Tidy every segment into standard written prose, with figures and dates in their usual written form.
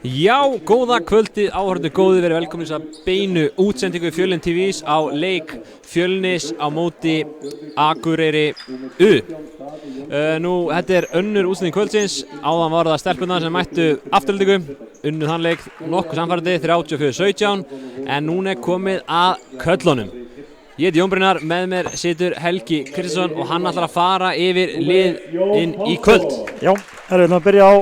Já, góða kvöldið áhorfendur góðir, verið velkomin í þessa beinu útsendingu Fjölnir TV's á leik Fjölnis á móti Akureyri U. Nú, þetta er önnur útsending kvöldsins, áðan var það stelpurnar sem mættu afturhaldingu, unnu þann leik nokkuð samfærandi 34-17, en núna er komið að köllunum. Ég heiti Jón Brynjar, með mér situr Helgi Kristjánsson og hann ætlar að fara yfir liðin í kvöld. Já, við ætlum að byrja á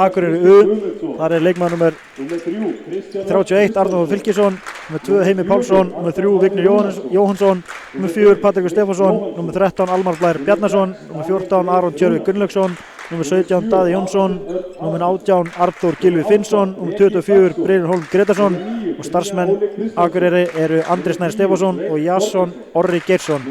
Akureyri U. Þar er leikmaður nummer 31 Arnór Fylkisson, nummer 2 Heimir Pálsson, nummer 3 Vignir Jóhannsson, nummer 4 Patrekur Stefánsson, nummer 13 Almar Blær Bjarnason, nummer 14 Aron Tjörvi Gunnlaugsson, nummer 17 Daði Jónsson, nummer 18 Arthur Gylfi Finnsson, nummer 24 Brynjar Hólm Gretarsson og starfsmenn Akureyri eru Andri Snær Stefánsson og Jason Orri Geirsson.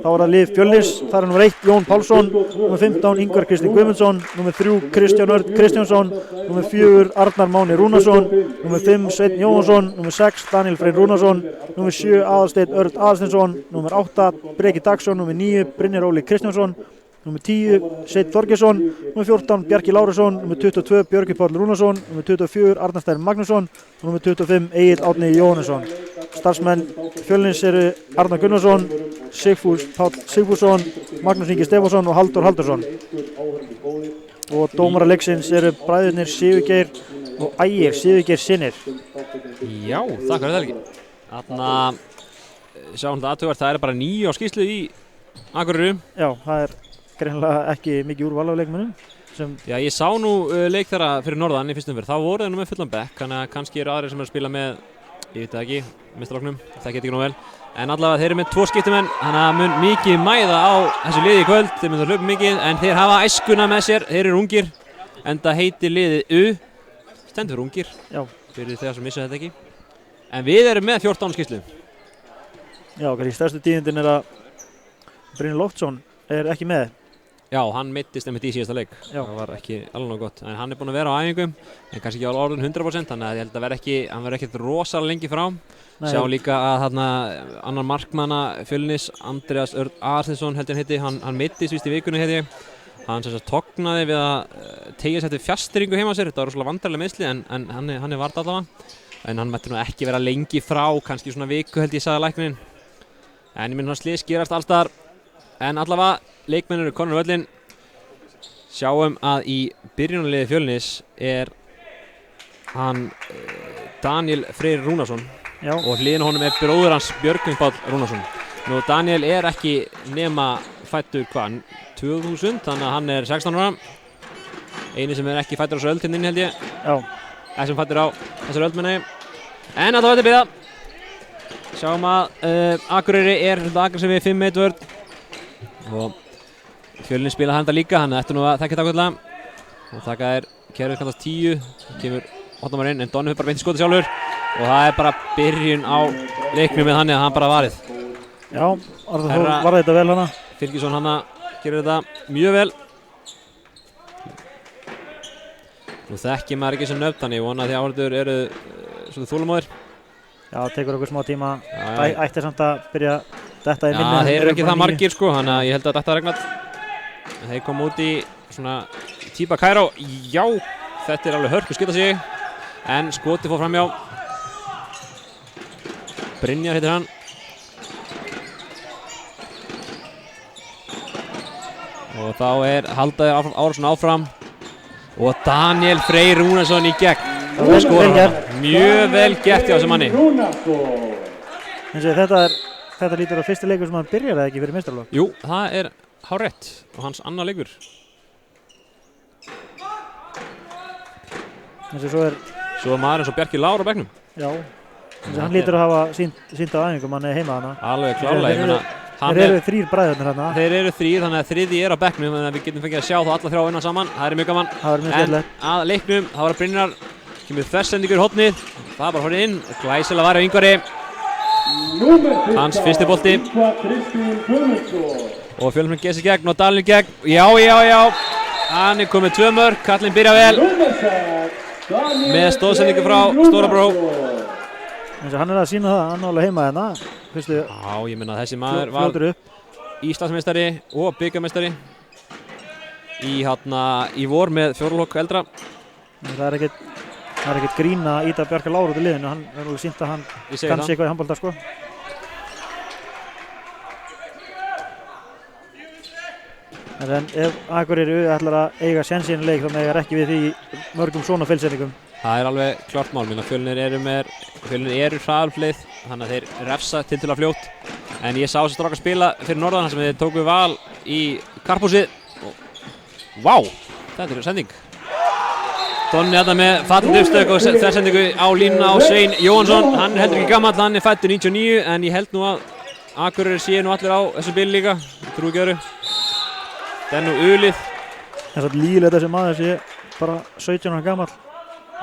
Þá er það lið Fjölnis, þar er nummer 1 Jón Pálsson, nummer 15 Ingvar Kristinn Guðmundsson, nummer 3 Kristján Örn Kristjánsson, nummer 4 Arnar Máni Rúnarsson, nummer 5 Sveinn Jóhansson, nummer 6 Daniel Freyr Rúnarsson, nummer 7 Aðalsteinn Örn Aðalsteinsson, nummer 8 Breki Dagsson, nummer 9 Brynjar Óli Kristjánsson, nummer 10 Sveinn Þorgeirsson, nummer 14 Bjarki Lárusson, nummer 22 Björgvin Páll Rúnarsson, nummer 24 Arnar Steinn Magnússon og nummer 25 Egill Árni Jóhannesson. Starfsmenn Fjölnis eru Arnar Gunnarsson, Sigfús Páll Sigfússon, Magnús Ingi Stefánsson og Halldór Halldórsson. Og dómarar leiksins eru bræðurnir Sigurgeir og Ægir Sigurgeir synir. Já, þakka fyrir það Helgi. Þarna sjáum þetta aðtugast, það er bara 9 á skýrslu í Akureyri. Já, það er greinilega ekki mikið úrval af leikmönnum. Já, ég sá nú leik þeirra fyrir norðan í fyrstum fyrir. Þá voru þeir nú með fullan bekk, þannig að kannski eru aðrir sem eru að spila með, ég veit það ekki, meistarafloknum, það get ekki nú vel. En allavega þeir eru með 2 skiptumenn, þannig að mun mikið mæða á þessu liði í kvöld. Þeir mun það hlaupa mikið, en þeir hafa æskuna með sér, þeir eru ungir, enda heitir liðið U. Stendur fyrir ungir, já, fyrir þegar sem missa þetta ekki. En við erum með 14 skýrslu. Já, kannski stærstu tíðindin er að Brynjar Loftsson er ekki með. Já, hann meiddist einmitt í síðasta leik. Já. Það var ekki alveg nóg gott. En hann er búinn að vera á æfingum, en kannski ekki á orðin 100%, þannig að ég held að hann verði ekkert rosalega lengi frá. Nei. Sjá líka að þarna annar markmanna Fjölnis, Andreas Örn Aðalsteinsson held hann heiti, hann meiddist víst í vikunni heiti. Hann sem sagt tognaði við að teygja sér til fjastringu heima á sér. Þetta var rosalega vandræðileg meiðsli, en hann er varð allavega. En hann mætti nú ekki vera lengi frá, kannski svona viku held ég sagði læknirinn. En ég minn svona slys gerast alls staðar. En allavega, leikmenn eru konur á völlinn. Sjáum að í byrjunarliði Fjölnis er hann Daniel Freyr Rúnarsson. Já. Og hliðina á honum er bróðir hans Björgvin Páll Rúnarsson. Nú Daniel er ekki nema fæddur 2000, þannig að hann er 16 ára. Eini sem er ekki fæddur á þessu öld hérna inni held ég. Já. Sem fæddur á þessu öld minni. En að það var til byggða. Sjáum að Akureyri er aggressív við 5-1 vörn. Og Fjölnir spila handa líka, hann ætti nú að þekka þetta ákveðlega. Og þakka er kerfið kallast 10, kemur hotnamarinn, en Donni fyrir bara beint í skoti sjálfur. Og það er bara byrjun á leiknum með hann, hann bara varið. Já, Arður varði þetta vel hana. Fylkisson hana gerir þetta mjög vel. Nú þekki maður ekki sem nöfn, þannig ég vona að því áhorfendur eru svolítið þolinmóðir. Já, það tekur okkur smá tíma. Ætti samt að byrja þetta í minni. Já, þeir eru ekki það margir sko, þannig að ég held að þetta regnat. Þeir koma út í svona típa Kairó. Já, þetta er alveg hörku skita sig. En skoti fór framjá. Brynjar heitir hann. Og þá er Haldaði Árásson áfram. Og Daniel Freyr Rúnarsson í gegn. Og skorar mjög vel gert hjá þessum manni. Þetta lítur á fyrsti leikur sem hann byrjar eða ekki fyrir meistaraflokk? Jú, það er hárrétt og hans annar leikur. Svo er maður eins og Bjarki Lár á bekknum. Já, hann lítur að hafa sýnt á æfingum, hann er heima hana. Alveg klárlega. Þeir eru 3 bræðurnir hana. Þeir eru 3, þannig að þriðji er á bekknum, þannig að við getum fengið að sjá þá alla 3 innan saman. Það er mjög gaman. Það er mjög skemmtilegt. En að leiknum, þá var Brynjar, kemur þversendingur í hornið. Það er bara horfið inn, glæsilega var á Ingvari. Hans fyrsti bolti. Og Fjölnir gerir sig gegn og Dalinn gegn. Já. Hann er komið 2 mörk, kallinn byrja vel. Með stóðsendingu frá Stórabró. Hann er að sína það, hann er alveg heima hérna. Já, ég minna að þessi maður var Íslandsmeistari og bikarmeistari. í vor með fjórlokk eldra. Það er ekkert grín að íta Bjarka Láru út í liðinu, hann er alveg sýnt að hann kannski eitthvað í handbolta sko. En ef Akureyri ætlar að eiga séns í einu leik þá megar ekki við því mörgum svona feilsetningum. Það er alveg klart mál, Fjölnir eru hraðalflið, þannig að þeir refsa tiltölulega fljótt. En ég sá þessi strákar spila fyrir norðan þar sem þeir tóku Val í karphúsið. Vá, þetta er sending. Donni þarna með fallandi uppstök og þversendingu á línuna á Svein Jóhannsson. Hann er heldur ekki gamall, hann er fæddur 99 en ég held nú að Akureyri séu nú allir á þessu bili líka. Ég trúi ekki öðru. Það er nú ulið. Það er svo lígilegt þessi maður sé bara 17 ára gamall.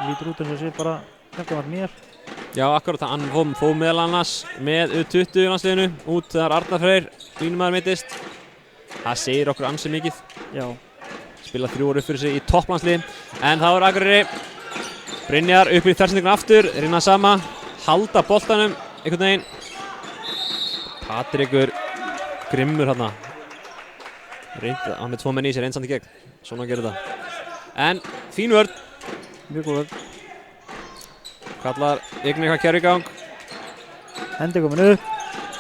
Lítur út eins og sé bara gamall mér. Já, akkurat, hann fór meðal annars með U20 landsliðinu út þegar Arnar Freyr línumæður meiddist. Það segir okkur ansi mikið. Já. Spila 3 ár upp fyrir sig í topplandsliði. En þá er Akureyri. Brynjar upp í þversendinguna aftur, reyna sama, halda boltanum einhvern veginn. Patrekur grimmur hérna. Hann með 2 menn í sér einsandi gegn. Svona gerir þetta. En fín vörn. Mjög góð vörn. Kallar Vignir hvað kerfi í gang. Hendi komin upp.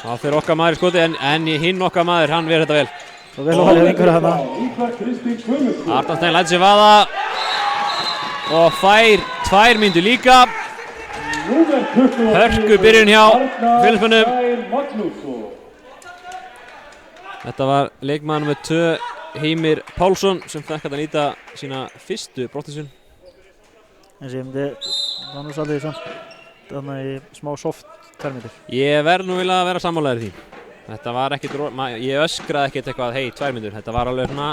Það fyrir okkar maður í skoti en hinn okkar maður, hann ver þetta vel. Og vel að halda einhverja hana. Arnar Steinn lætur sig vaða og fær 2 mínútur líka. Hörku byrjun hjá Fjölnismönnum. Þetta var leikmaður með 2 Heimir Pálsson sem fekk að nýta sína fyrstu brottvísun. En sem það var nú svolítið samt þarna í smá soft termítur. Ég verð nú vilja að vera sammálaður í því. Þetta var ekkert, ég öskraði ekkert eitthvað, hei, 2 mínútur. Þetta var alveg svona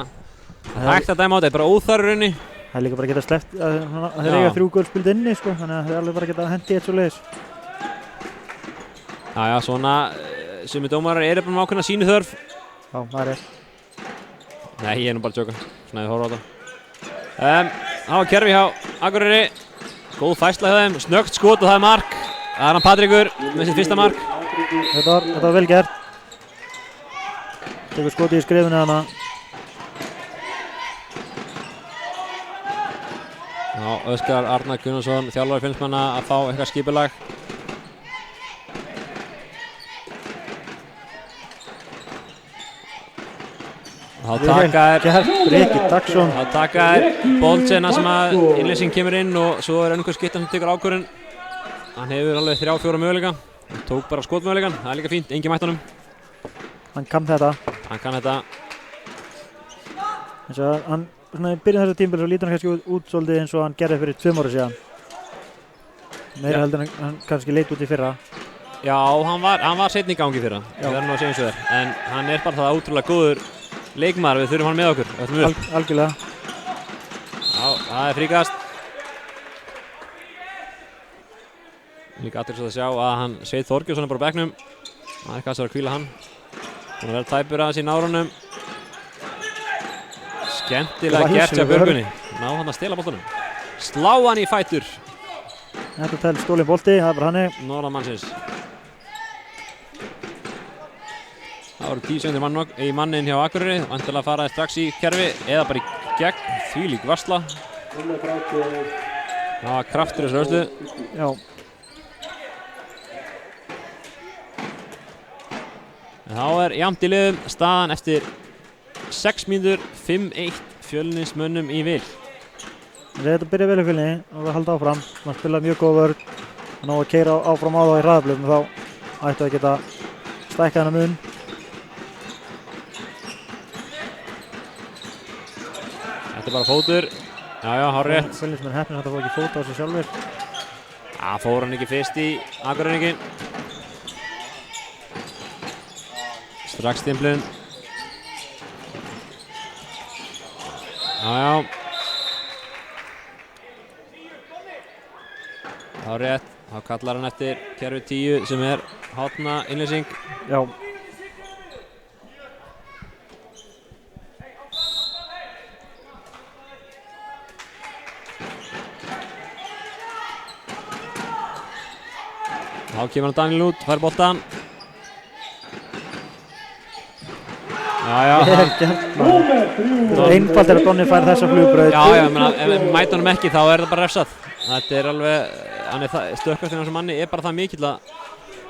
hægt að dæma á þetta, bara óþarfur raunni. Það er líka bara að geta sleppt að þeir eiga 3 gul spild inni sko, þannig að þeir alveg bara geta hendi eitt svo leiðis. Já, svona sumir dómarar eru bara með ákveðna sínu þörf. Já, það er rétt. Nei, ég er nú bara að djóka, svona ég horfa á þetta. Það var kerfi hjá Akureyri. Góð færsla hjá þeim, snöggt skot og það er mark. Það er hann Patrekur með sitt fyrsta mark. Þetta var vel gert. Tekur skotið í skrifinu hana. Já, Óskar Arnar Gunnarsson, þjálfari Fjölnismanna að fá eitthvað skipulag. Þá taka er Boltsena sem að innleysing kemur inn og svo er einhver skittan sem tekur ákvörðun. Hann hefur alveg 3-4 möguleika. Hann tók bara skotmöguleikan, það er líka fínt, engin mætt honum. Hann kann þetta. Eins og hann, svona í byrjun þessa tímabils svo lítur hann kannski út svolítið eins og hann gerði fyrir 2 ára síðan. Meira heldur en hann kannski leit út í fyrra. Já, hann var seinni í gangi í fyrra, við verðum nú að segja eins og þér. En hann er bara það ótrúlega góður leikmaður, við þurfum hann með okkur. Algjörlega. Já, það er fríkast. Líka athyglisvert að sjá að hann Sveinn Þorgeirsson er bara á bekknum. Það er eitthvað sem er að hvíla hann. Búinn að vera tæpur aðeins í nárunum. Skemmtilega gert hjá Björgunni. Ná hann að stela boltanum. Slá hann í fætur. Þetta tel stólinn bolti, það er bara hannig. Norðanmannsins. Það voru 10 sekundir í mannin hjá Akureyri. Væntanlega faraði strax í kerfi eða bara í gegn. Þvílík varsla. Það var kraftur þessu röðslu. Já. Þá er jafnt í liðum, staðan eftir 6 mínútur, 5-1 Fjölnismönnum í vil. Þetta byrja vel í Fjölni og við halda áfram. Man spila mjög góð vörn. Ná að keyra áfram á þá í hraðablöfum þá ættu að geta stækkað hana mun. Þetta er bara fótur. Já, hárrétt. Fjölnismenn heppnir að það fá ekki fót á sig sjálfur. Já, fór hann ekki fyrst í Akureyringin. Strax stimplun. Já. Þá rétt, þá kallar hann eftir kerfi 10 sem er hátna innleysing. Já. Þá kemur hann Daniel út, fær boltan. Já, Vel gert, maður. Þetta er einfalt að Donni fær þessa flugbraut. Já, ef við mæta honum ekki þá er það bara refsað. Þetta er alveg, stökkvasturinn á þessum manni er bara það mikill að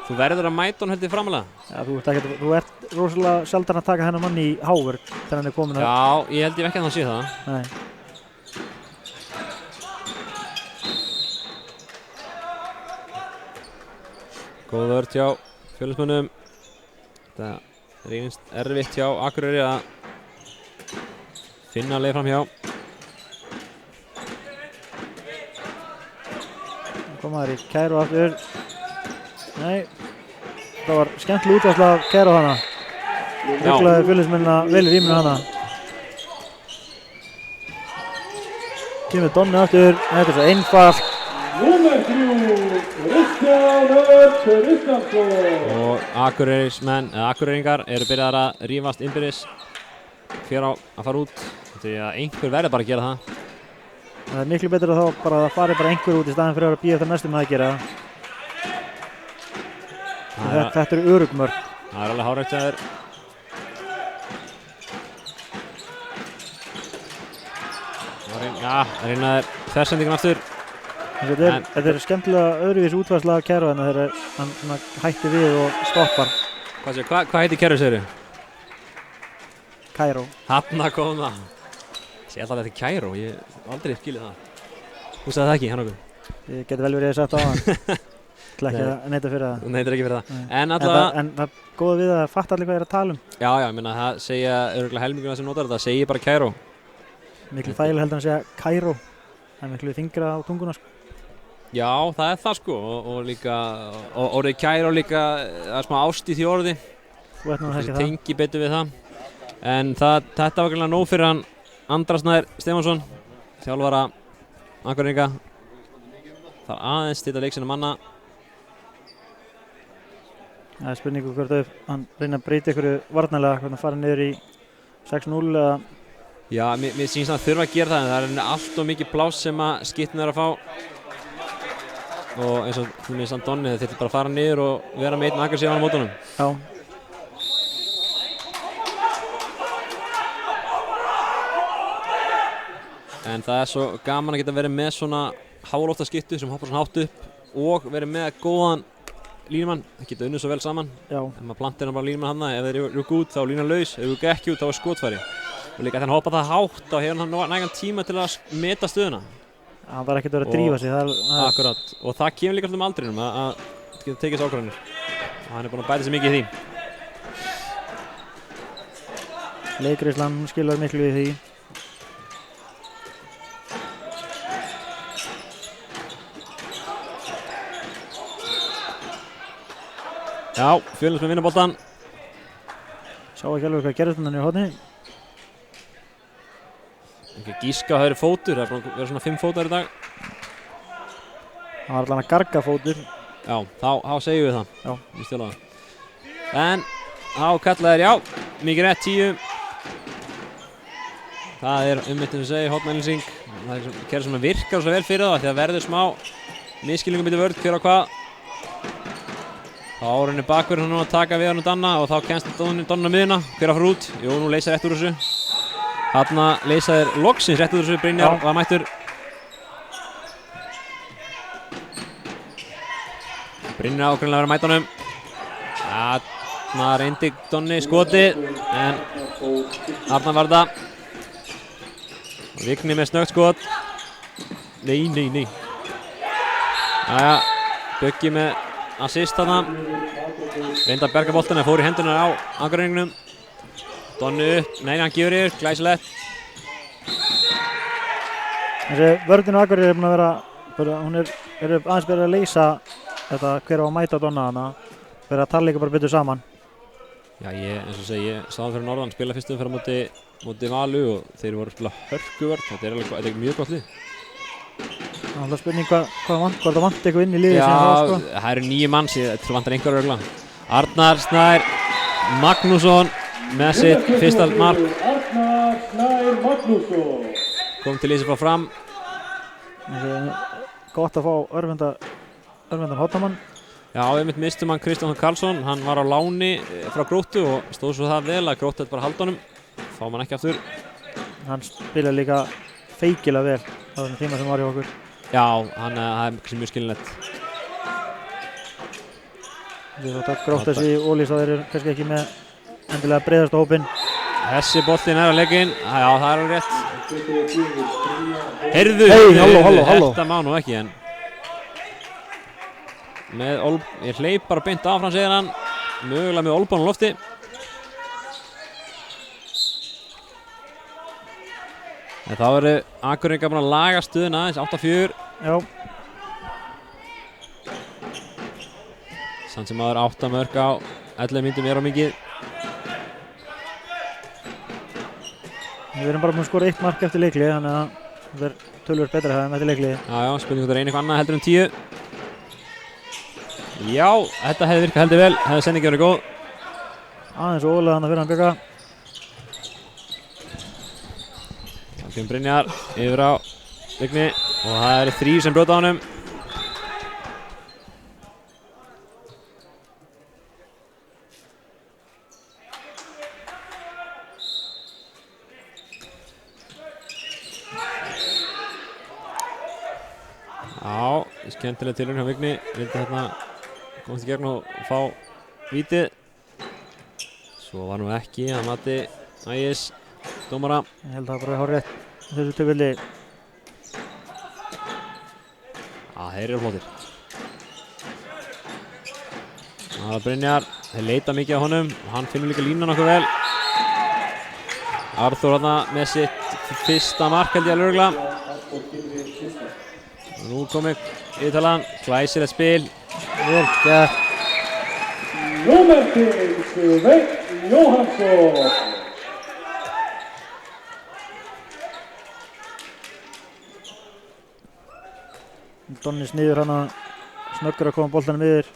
þú verður að mæta honum heldur framalega. Já, þú ert rosalega sjaldan að taka hennar mann í hávörk þegar hann er komin að... Já, ég held ég ekki að hann sé það. Nei. Góð vörð hjá Fjölnismönnum. Þetta er einst erfitt hjá Akureyri að finna leið fram hjá. Komaður í Kæró aftur. Nei. Það var skemmtileg útvarsla af Kæró hana. Ruglaði Fjölnismennina vel í rýminu hana. Kemur Donni aftur. Þetta er svo einfalt. Númer 3, Kristján Örn Kristjánsson. Og Akureyringar eru byrjaðar að rífast innbyrðis. Hver á að fara út. Því að einhver verður bara að gera það. Það er miklu betur að þá bara að fari bara einhver út í staðinn fyrir að bíða eftir næstum að gera það. Þetta eru örugmörk. Það er alveg hárrétt hjá þér. Já, reynaður þversendingin aftur. Þetta er skemmtilega öðruvísi útvarsla af Kæró en þegar hann hætti við og stoppar. Hvað heitir Kæró segirðu? Kæró. Þarna kom það. Ég held að þetta er Kæró, ég hef aldrei skilið það. Þú sagði það ekki, hann okkur? Ég geti vel verið að sagt á hann. Ég ætla ekki að neita fyrir það. Þú neitir ekki fyrir það. Nei. En allavega... En það er góða við að fatta allir hvað ég er að tala um. Já, ég meina það segja örugglega helminguna sem notar þetta, segir bara Kæró. Miklu þægilega heldur að segja Kæró. Það er miklu þyngra á tunguna sko. Já, það er það sko og líka, og orðið Kæró líka, það er smá ást í því orði. Þú ert nú að þekka það. Tengi betur við það. En þetta var ekki nóg fyrir hann Andra Snær Stefánsson, þjálfara Akureyringa. Það er aðeins stilla leik sinna manna. Það er spurningu hvort hann reyna að breyta ykkur varnarlega, hvernig að fara niður í 6-0 eða... Já, mér sýnst að þurfa að gera það, en það er allt og mikið pláss sem að Skittin er að fá. Og eins og þú minnst hann Donni, þetta bara að fara niður og vera með einn aggressívan á mótunum. Já. En það er svo gaman að geta verið með svona hálófta skittu sem hoppar svona hátt upp og verið með góðan línumann. Það geta unnið svo vel saman. Já. Ef maður plantir hann bara línumann hana, ef þeir rúka út þá er línan laus, ef þeir rúka ekki út þá er skotfæri. Og líka þegar hann hoppa það hátt þá hefur hann nægan tíma til að meta stöðuna. Hann var ekkert að vera að drífa sig. Akkurat. Og það kemur líka alltaf aldrinum að geta tekið þessu ákvarðanir. Og hann er búinn að bæta sig mikið í því. Leikreislan skilar miklu í því. Já, Fjölnis með vinnaboltan. Sá ekki alveg hvað gerðist hann í horni. Ekki gíska að það eru fótur, það er búin að vera svona 5 fótar í dag. Það var allan að garga fótur. Já, þá segjum við það. Já. Ég stjóla það. En þá kallaðir, já, mikið rétt 10. Það er einmitt sem segir hornmælinging. Það er kerfi sem virkar svo vel fyrir það því að verður smá miskilningum milli vörn hver á hvað. Þá árinni bakverðin hann að taka við hann og Danna og þá kemst Donna miðuna. Hver að fara út? Jú, nú leysa rétt úr þessu. Þarna leysa þeir loksins rétt úr þessu. Brynjar var mættur. Brynjar ákveðinlega verið að mæta honum. Þarna reyndi Donni skotið en þarna var það. Vigni með snöggt skot. Nei. Jæja, Böggi með assist þarna. Reyndi að berga boltan en fór í hendunar á Akureyringnum. Donni upp, nei hann gefur yfir, glæsilegt. Þessi vörðin á Akureyri er búin að vera, hún er aðeins verið að leysa þetta hver á að mæta Donna hana. Verið að tala líka bara betur saman. Já, eins og segi, ég sáðan fyrir norðan, spila fyrstum fyrir móti Valu og þeir voru að spila hörkuvörð. Þetta er mjög gott lið. Það er alltaf spurning hvað það vanti eitthvað inn í liðið Já, síðan þá sko. Það eru 9 manns, ég vantar einhver örgla. Arnar Snær Magnússon með sitt fyrsta mark. Arnar Snær Magnússon. Kom til Ísir frá Fram. Gott að fá örvendan hóttamann. Já, við mistum hann Kristján Karlsson, hann var á láni frá Gróttu og stóð svo það vel að Gróttu þetta bara halda honum. Fá hann ekki aftur. Hann spilaði líka feikilega vel á þessum tíma sem var hjá okkur. Já, það er mjög skilinlegt. Við þátt að Grótta sig í ólís og þeir eru kannski ekki með endilega breiðasta hópinn. Þessi boltinn er á leikinn. Já, það er alveg rétt. Heyrðu, halló. Þetta má nú ekki en ég hleyp bara beint áfram, segir hann. Mögulega með olbán á lofti. En þá eru Akureyringar búin að laga stöðuna aðeins 8-4. Já. Samt sem aður 8 mörk á 11 mínútum er á mikið. Við erum bara búin að skora 1 mark eftir leiklið, þannig að það er tölvöld betra það eftir leiklið. Já, spurning hvort það er eitthvað annað heldur 10. Já, þetta hefði virkað heldur vel, hefði sendingi verið góð. Aðeins og ólega hann að fyrir hann Björka. Það kemur Brynjar yfir á Vigni og það eru 3 sem brjóta á honum. Já, skemmtileg tilraun hjá Vigni, vildi hérna komast í gegn og fá vítið. Svo var nú ekki að mati Ægis dómara. Ég held að það bara hár rétt þessu tilfelli. Já, þeir eru flottir. Það var Brynjar, þeir leita mikið á honum, hann finnur líka línan okkur vel. Arþór hérna með sitt fyrsta mark held ég alveg örugglega. Nú komið yfirtalan, glæsilegt spil. Vel gert. Númer 5, Sveinn Jóhannsson. Donni sniður hann að snöggur að koma boltanum yfir.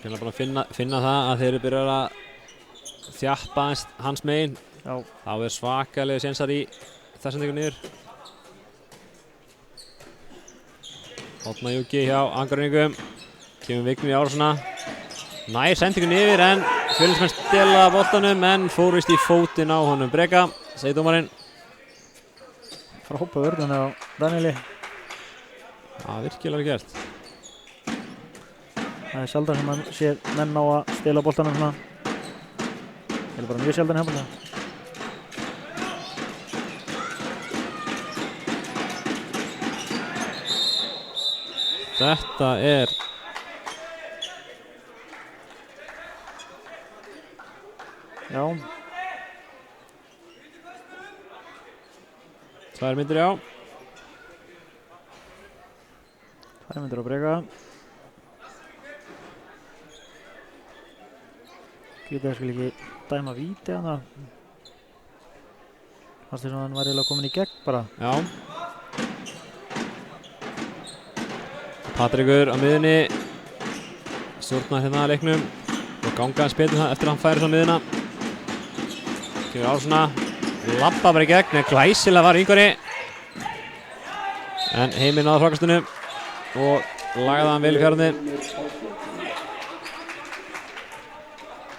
Ég er bara að finna það að þeir eru byrjað að þjappa hans megin. Já. Þá er svakalega sénsar í þessum tegur niður. Átna Júki hjá Akureyringum. Kemur Vigni í árásuna. Nær sendingun yfir en Fjölnismenn stela boltanum en fórist í fótinn á honum Breka, segir dómarinn. Frábær vörðun á Danieli. Já, virkilega vel gert. Það er sjaldan sem mann sér menn á að stela boltanum svona. Það er bara mjög sjaldan hjá boltanum. Þetta er Já. 2 myndir, já. 2 myndir á Breka. Grítaði skil ekki dæma víti hana. Fannst þess að hann var eiginlega komin í gegn bara. Já. Patrikur á miðunni stjórnar hérna að leiknum og ganga hans betur eftir að hann færi svo miðuna. Kemur á svona, labba bara í gegn, glæsilega var Ingvari en Heimir náði frákastinu og lagaði hann vel í fjárhunni.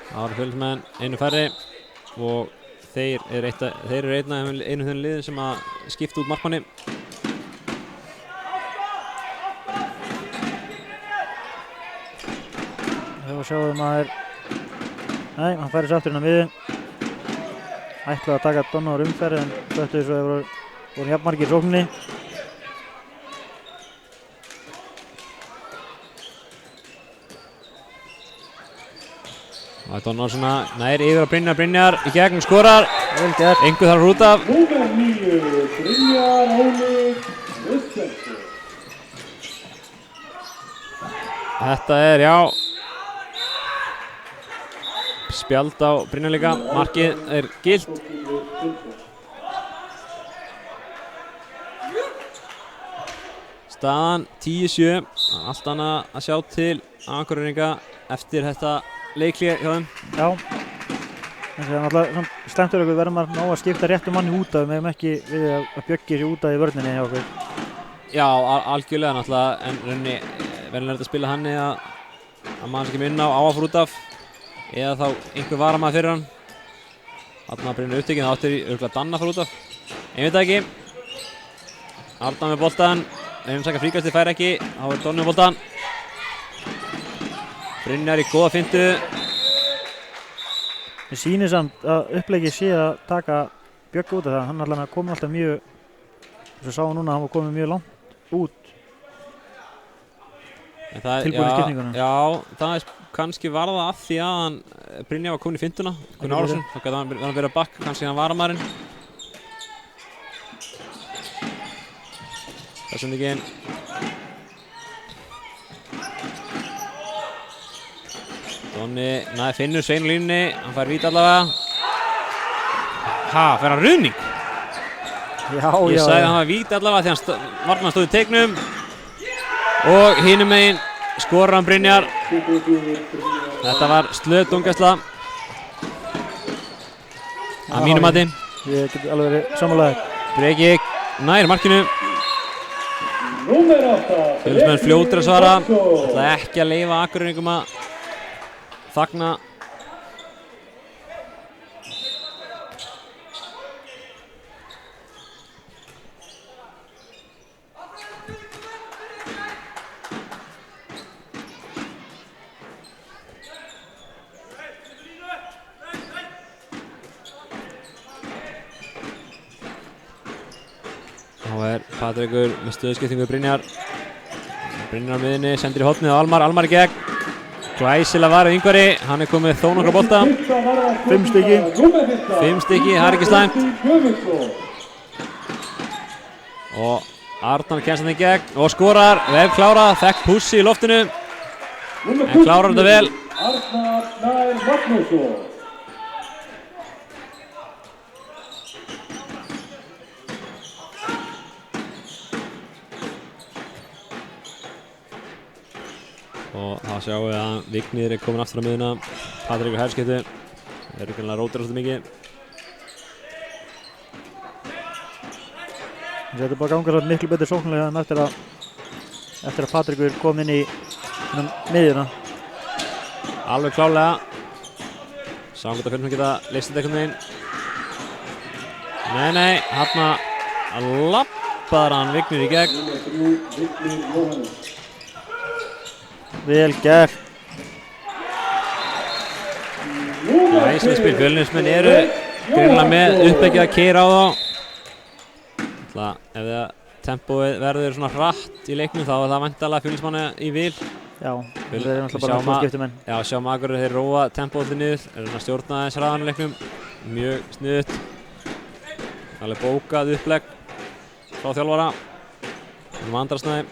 Það var Fjölnismenn einu færri og þeir eru einu þeim liðin sem að skipta út markmanni. Þegar sjáum að nei, hann færi sér aftur inn á miði. Ætlaði að taka Donna á umferð en föttuði svo að voru jafnmargir í sókninni. Það er Donna svona nær yfir á Brynjar í gegn, skorar. Vel gert. Engu þarf að út af. Númer 9, Brynjar Óli Kristjánsson. Þetta er, já, spjald á Brynjar líka, markið er gilt. Staðan 10-7, allt annað að sjá til Akureyringa eftir þetta leikhlé hjá þeim. Já. Það er náttúrulega slemtur okkur verðum að ná að skipta réttum manni út af, við hefum ekki við að Bjöggi sér út af í vörninni hjá okkur. Já, algjörlega náttúrulega, en rauninni verður þetta að spila hann að maður sem kemur inn á að fara út af eða þá einhver varamaður fyrir hann. Þarna Brynjar upptekinn, það áttir örugglega Danna að fara út af. Ég veit það ekki. Arnar með boltan, saka fríkastið fær ekki, þá Donni með boltan. Brynjar í góða fintu. Mér sýnir samt að upplegið sé að taka Björk út af það. Hann allavega komið alltaf mjög, eins og sá núna, hann var komið mjög langt út. Tilbúin í skipninguna. Já, það er kannski var það af því að hann Brynjar var komin í fintuna, Gunnar Árásson, þá gæti hann verið að bakka, kannski hann varamaðurinn. Þessum ekki. Donni, finnur Svein á línunni, hann fær víti allavega. Fær hann ruðning? Já. Ég sagði að hann var víti allavega því hann varna stóð í teiknum. Og hinum megin skorar hann Brynjar. Þetta var slöð dómgæsla. Að mínu mati. Ég get alveg verið sammálaður. Breki nær markinu. Fjölnismenn fljótir að svara. Ætla ekki að leyfa Akureyringum að þagna. Þá Patrekur með stöðskiptingu Brynjar. Brynjar á miðinni, sendir í hornið á Almar í gegn. Glæsilega varð Ingvari, hann er komið þó nokkra bolta. 5 stykki. 5 stykki, það er ekki slæmt. Og Arnar kemst hann í gegn og skorar, vel klárað, þekkt pussi í loftinu. En klárar þetta vel. Arnar Snær Magnússon. Og þá sjáum við að Vignir er komin aftur á miðuna. Patrekur hælskiptu. Það eru kannilega rótir svolítið mikið. Þetta er bara gangar miklu betur sóknarlega en eftir að Patrekur kom inn í miðjuna. Alveg klálega. Sáum hvort að fyrir hann geta leysið þetta einhvern veginn. Nei, hann lappaðar hann Vignir í gegn. Vel gert. Glæsileg spil, Fjölnismenn eru greinilega með uppbyggið að keyra á þá. Ef það tempóið verður svona hratt í leiknum þá er það væntanlega Fjölnismanni í vil. Já, það er náttúrulega bara skiptumenn. Já, sjáum Akureyri þeir róa tempóið til niður, eru að stjórna aðeins hraðan í leiknum. Mjög sniðugt. Alveg bókað upplegg frá þjálfara. Andrarsnæði.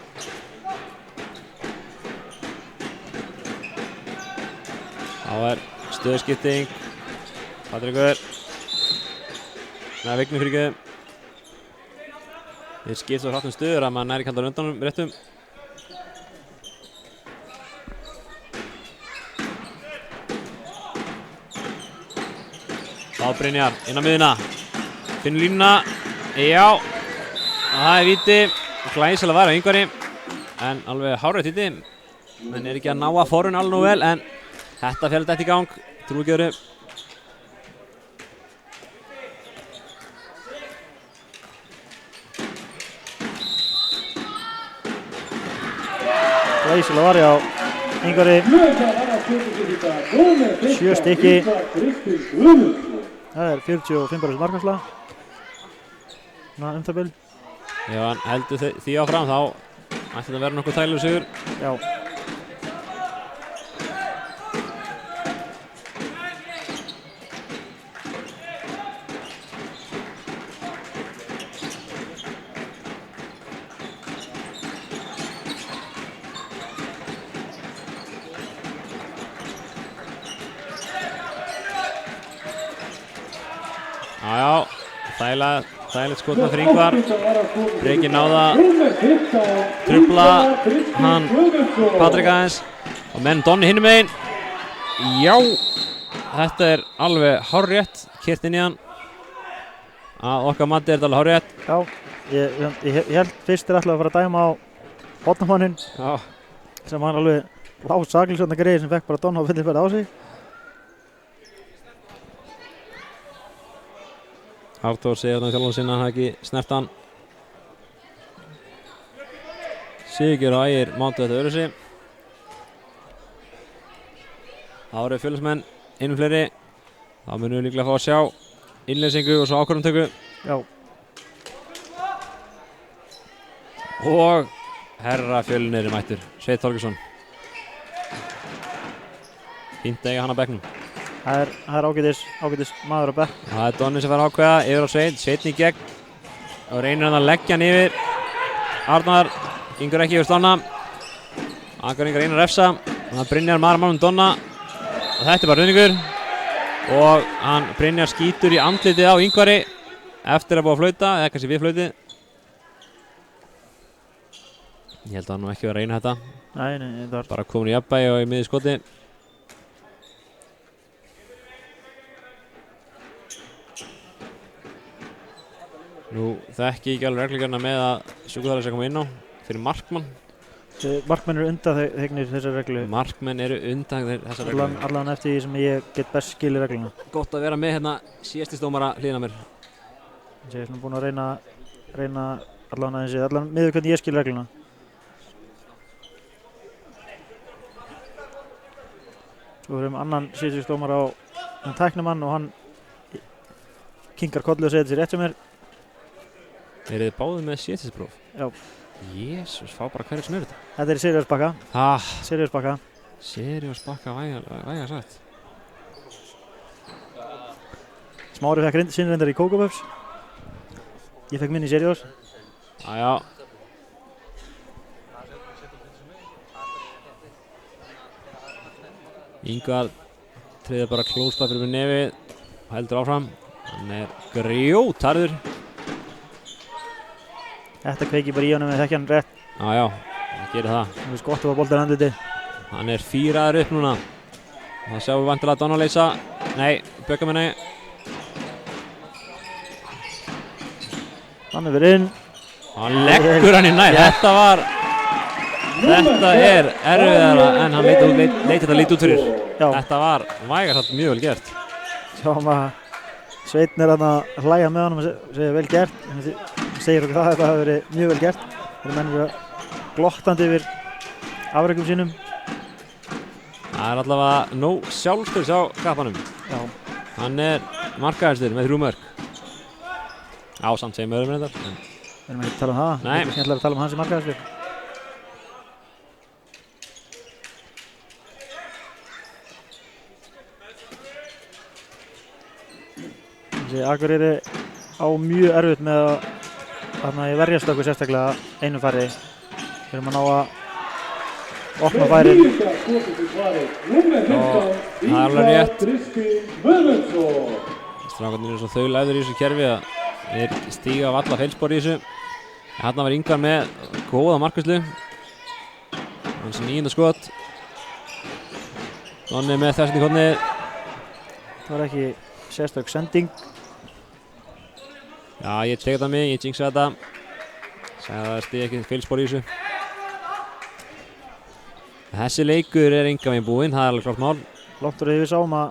Þá stöðskipting. Patrekur. Vignir fyrir ekki. Þeir skipta svo hratt stöður að maður næri kallar undanum réttum. Þá Brynjar inn á miðuna. Finnur línuna. Já. Það er víti. Glæsilega var á Ingvari. En alveg hárrétt víti. Menn er ekki að ná að forrun alveg nú vel en þetta féll þetta í gang, trú ekki öðru. Glæsilega var á Ingvari. 7 stykki. Það er 45% markvarsla. Það bil. Ef hann heldur því áfram þá ætti þetta að vera nokkuð þægilegur sigur. Já. Þægilegt skotna fyrir Ingvar. Breki náða trufla hann Patrik aðeins og menn Donni hinum megin. Já, þetta er alveg hárrétt keyrt inn í hann. Að okkar mati er þetta alveg hárrétt. Já, ég held fyrst alltaf að fara að dæma á botnamannin sem hann alveg Lá saklisvönda greið sem fekk bara Donna á fylliferð á sig. Arthur segir þarna sjálfan sinna, hann hafði ekki snert hann. Sigurgeir og Ægir mántu þetta öðru sig. Það eru Fjölnismenn einum fleiri. Þá munum við líklega fá að sjá innleysingu og svo ákvörðunartöku. Já. Og herra Fjölnir er mættur, Sveinn Þorgeirsson. Fínt að eiga hann á bekknum. Það er ágætis maður á bekk. Það er Donni sem fær að ákveða yfir á Sveinn, Sveinn í gegn og reynir hann að leggja hann yfir. Arnar gengur ekki yfir Donna. Akureyringar reynir að refsa og það Brynjar maður Donna og þetta er bara rauningur og hann Brynjar skýtur í andlitið á Ingvari eftir að búa að flauta, eða kannski við flauti. Ég held að hann nú ekki verið að reyna þetta. Nei, það var Bara komin í jafnvægi og í miði skoti. Nú þekki ég ekki alveg reglugerna með að Sjúkuþarfis að koma inn á fyrir markmann. markmenn eru undanþegnir þessar reglu. Markmenn eru undanþegnir þessar reglu. Allan eftir því sem ég get best skilið regluna. Gott að vera með hérna síðastistómara hliðina mér. Ég er svona búinn að reyna allan aðeins allan miður hvernig ég skil regluna. Svo erum annan síðastistómara á tæknumann og hann kinkar kollu og segir þessi rétt sem er. Eru þið báðið með síðastisbróf? Já. Jésús, fá bara hverju sem eru þetta. Þetta er Sirius Bakka. Sirius Bakka. Sirius Bakka, væga sagt. Smári fekk sinn reyndar í Kókaböfs. Ég fekk minn í Sirius. Jájá. Ingvar treður bara klóspapir með nefið og heldur áfram. Hann er grjótharður. Þetta kveiki bara í honum eða þekki hann rétt. Jájá, það gerir það. Það er skott að fá boltan andliti. Hann er 4 aður upp núna. Það sjáum við vantilega Donna leysa. Nei, bökka með nei. Hann er verið inn. Hann leggur hann í nær. Þetta er erfiðara en hann leit þetta lítið út fyrir. Já. Þetta var vægast mjög vel gert. Sjáum að Sveinn er að hlæja með honum og segja vel gert. Hann segir okkur það að þetta hafi verið mjög vel gert. Þeir menn eru glottandi yfir afrekum sínum. Það er allavega nóg sjálfstöðs á kappanum. Já. Hann er markahæstur með 3 mörk. Á samt segir öðrum reyndar. Við erum ekki að tala um það. Nei. Það er skemmtilega að tala um hans í markahæstur. Akureyri á mjög erfitt með að verjast okkur sérstaklega einu færi. Við erum að ná að opna færin. Það er alveg rétt. Strákarnir eru svo þaulæfðir í þessu kerfi að þeir stíga af alla feilspor í þessu. Hérna var Ingvar með góða markværslu. Hans 9. skot. Donni með þessum í hornið. Það var ekki sérstök sending. Já, ég tek þetta mig, ég jinxa þetta. Sæði að það stíði ekki feilspor í þessu. Þessi leikur er engan veginn búinn, það er alveg klart mál. Lóttur við sáum að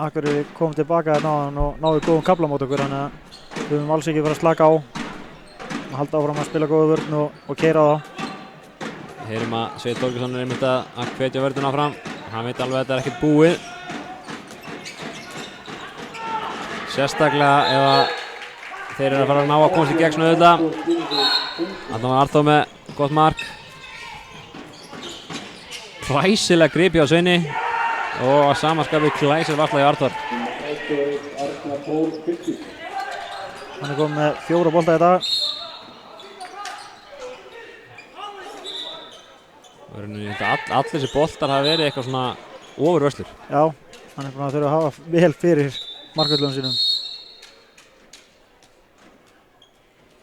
Akureyri kom tilbaka náðan og náði góðum kafla mót okkur, þannig að við höfum alls ekki verið að slaka á og halda áfram að spila góða vörn og keyra á þá. Heyrum að Sveinn Þorgeirsson er einmitt að hvetja vörðuna áfram. Hann veit alveg að þetta er ekkert búið. Sérstaklega ef að þeir eru að fara að ná að komast í gegn svona auðvitað. Þarna var Arþór með gott mark. Klæsilega gripi á Sveini og að samaskapi klæsileg varsla í Arþór. Hann er komið með 4 bolta í dag. Allir þessi boltar hafa verið eitthvað svona ofurvörslur. Já, hann er búinn að þurfa að hafa vel fyrir markvörðlunum sínum.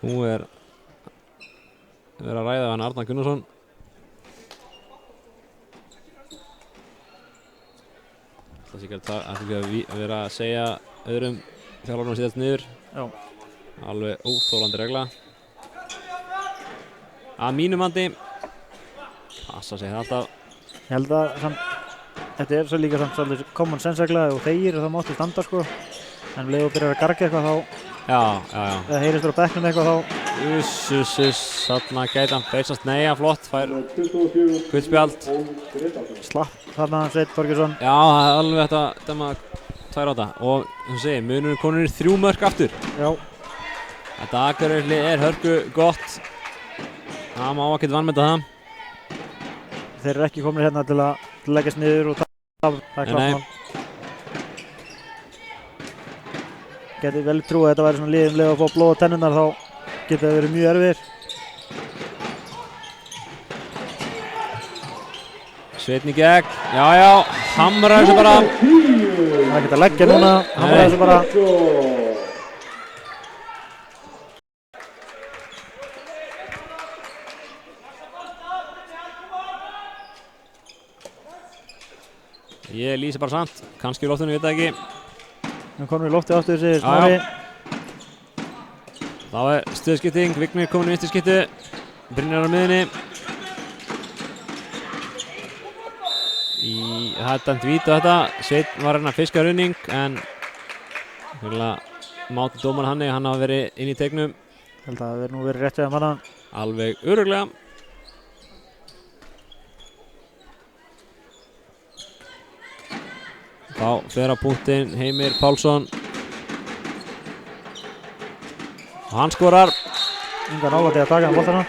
Nú er verið að ræða hann Arnar Gunnarsson. Það sé ekki að vera að segja öðrum þjálfarum að setjast niður. Já. Alveg óþólandi regla. Að mínu mati passa sig það alltaf Ég held að samt, þetta svo líka samt svolítið common sense regla og þegir og það máttu standa sko. En leið og byrjar að garga eitthvað þá, eða heyrist þér á bekknum eitthvað þá. Þarna gæti hann feysast, nei, hann flott, fær guldspjald. Slapp þarna Sveinn Þorgeirsson. Já, það er alveg þetta dæma 2-8 og þú segir, munurinn konur í 3 mörk aftur. Já. Þetta Akureyri hörku gott. Það má ekkert vanmeta það. Þeir eru ekki komin hérna til að leggjast niður og það er klart mál. Geti vel trúið að þetta væri svona liðum leið að fá blóð á tennurnar þá geti það verið mjög erfiðir. Sveinn í gegn, já, hamrar þessu bara. Það er ekkert að leggja núna, hamrar þessu bara. Ég lýsi bara sant, kannski í loftinu, ég veit það ekki. Nú komum við í loftið aftur, segir Smári. Þá er stöðskipting, Vignir komin í vinstri skiptu, Brynjar á miðunni. Það er dæmt víti á þetta, Sveinn var að fiska running en máti dómarinn hann hafa verið inn í teiknum. Held að það verið nú verið rétt við að manna. Alveg örugglega. Þá fer á punktinn Heimir Pálsson. Og hann skorar. Engan álæti að taka hann boltana.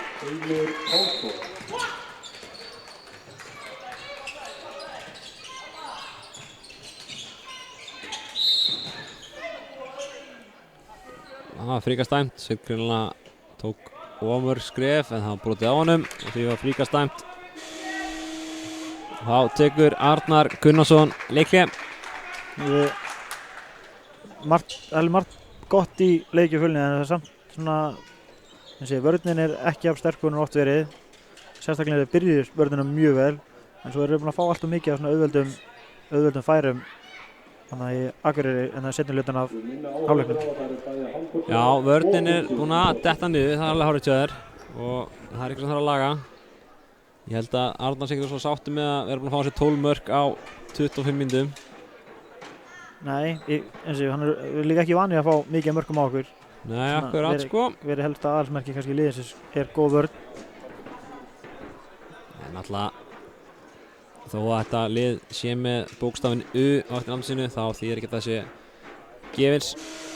Það var fríkast dæmt. Sveinn greinilega tók ofmörg skref en það var brotið á honum og því var fríkast dæmt. Þá tekur Arnar Gunnarsson leikhlé. Margt gott í leikjufölni en það er samt svona vörnin er ekki af sterkur en oft verið. Sérstaklega byrjuðu vörnina mjög vel en svo erum við búin að fá allt mikið af svona auðveldum færum þannig í Akureyri en það er seinni hlutan af hálfleiknum. Já, vörnin er búin að detta niður, það er alveg hárið hjá þér og það er eitthvað sem þarf að laga. Ég held að Arnar sé ekki svo sáttur með að vera búin að fá sér 12 mörk á 25 mínútum. Nei, hann er líka ekki vanið að fá mikið mörkum á okkur. Nei, akkurat sko. Verið helst að aðalsmerki kannski liðsins er góð vörn. En alltaf, þó að þetta lið sé með bókstafinn U á eftir landsinu þá þýðir ekki að það sé gefins.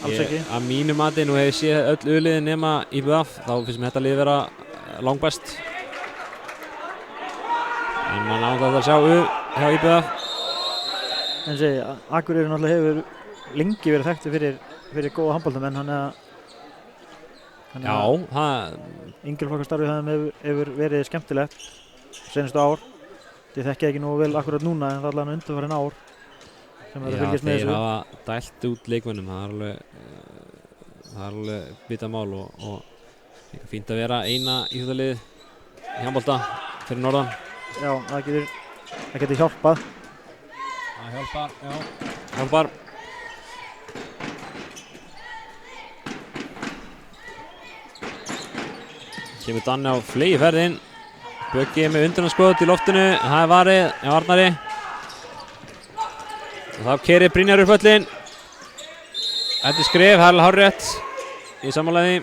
Alls ekki. Að mínu mati, nú hef ég séð öll U-liðin nema IBF, þá finnst mér þetta lið vera langbæst. En maður náttúrulega að sjá U hjá IBF. En Akureyri náttúrulega hefur lengi verið þekktur fyrir góða handboltamenn, Já, það... Yngreflokkastarfið hefur verið skemmtilegt seinustu ár. Þið þekkja ekki nógu vel akkurat núna en það er allavega undanfarin ár sem verður að fylgjast með þessu. Já, þeir hafa dælt út leikmönnum, það er alveg bitað mál og fínt að vera eina íþjóðalið í handbolta fyrir norðan. Já, það getur hjálpað. Það hjálpar, já. Hjálpar. Kemur Danni á flegiferðinn. Böggi með undirhandsskot í loftinu. Það er varið á Arnari. Og þá keyrir Brynjar upp völlinn. Þetta er skref, það er alveg hárrétt í sammálaði.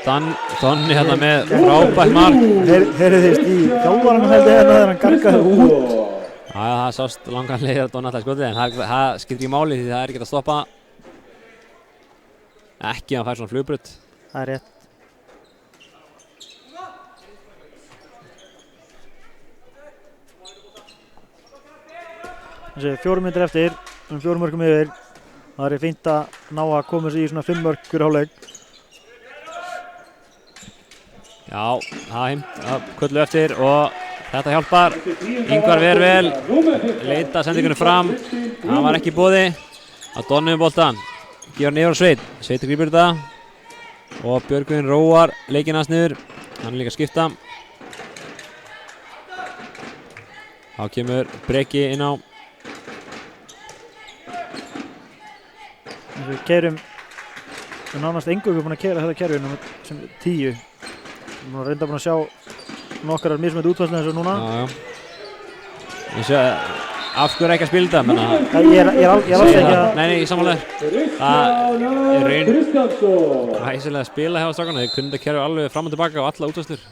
Donni hérna með frábært mark. Heyrðu þið í þjálfaranum heldur hérna þegar hann gargaði út. Já, það sást langan leið að Donni alltaf skotið en það skiptir ekki máli því það er ekki að stoppa. Ekki að hann fær svona flugbrut. Það er rétt. Þessi 4 mínútur eftir, 4 mörkum yfir. Það er fínt að ná að koma sér í svona 5 mörk fyrir hálfleik. Já, það köllu eftir og þetta hjálpar. Ingvar ver vel, leita sendingunni fram. Það var ekki í boði. Að Donni með boltan. Gefur hann yfir á Sveit. Sveit grípur þetta. Og Björgvin róar leikinn hans niður. Hann er líka að skipta. Þá kemur Breki inn á. Við keyrum er nánast eingöngu búin að keyra þetta kerfi sem 10. Reynda búin að sjá nokkrar mismöndi útfærslu eins og núna. Ég sé af hverju ekki að spila þetta, menna. Ég er alls ekki að... Nei, ég samanlega. Það er raun hæsilega að spila hjá strákana. Þeir kunni þetta kerfi alveg fram og tilbaka og alla útfærslur.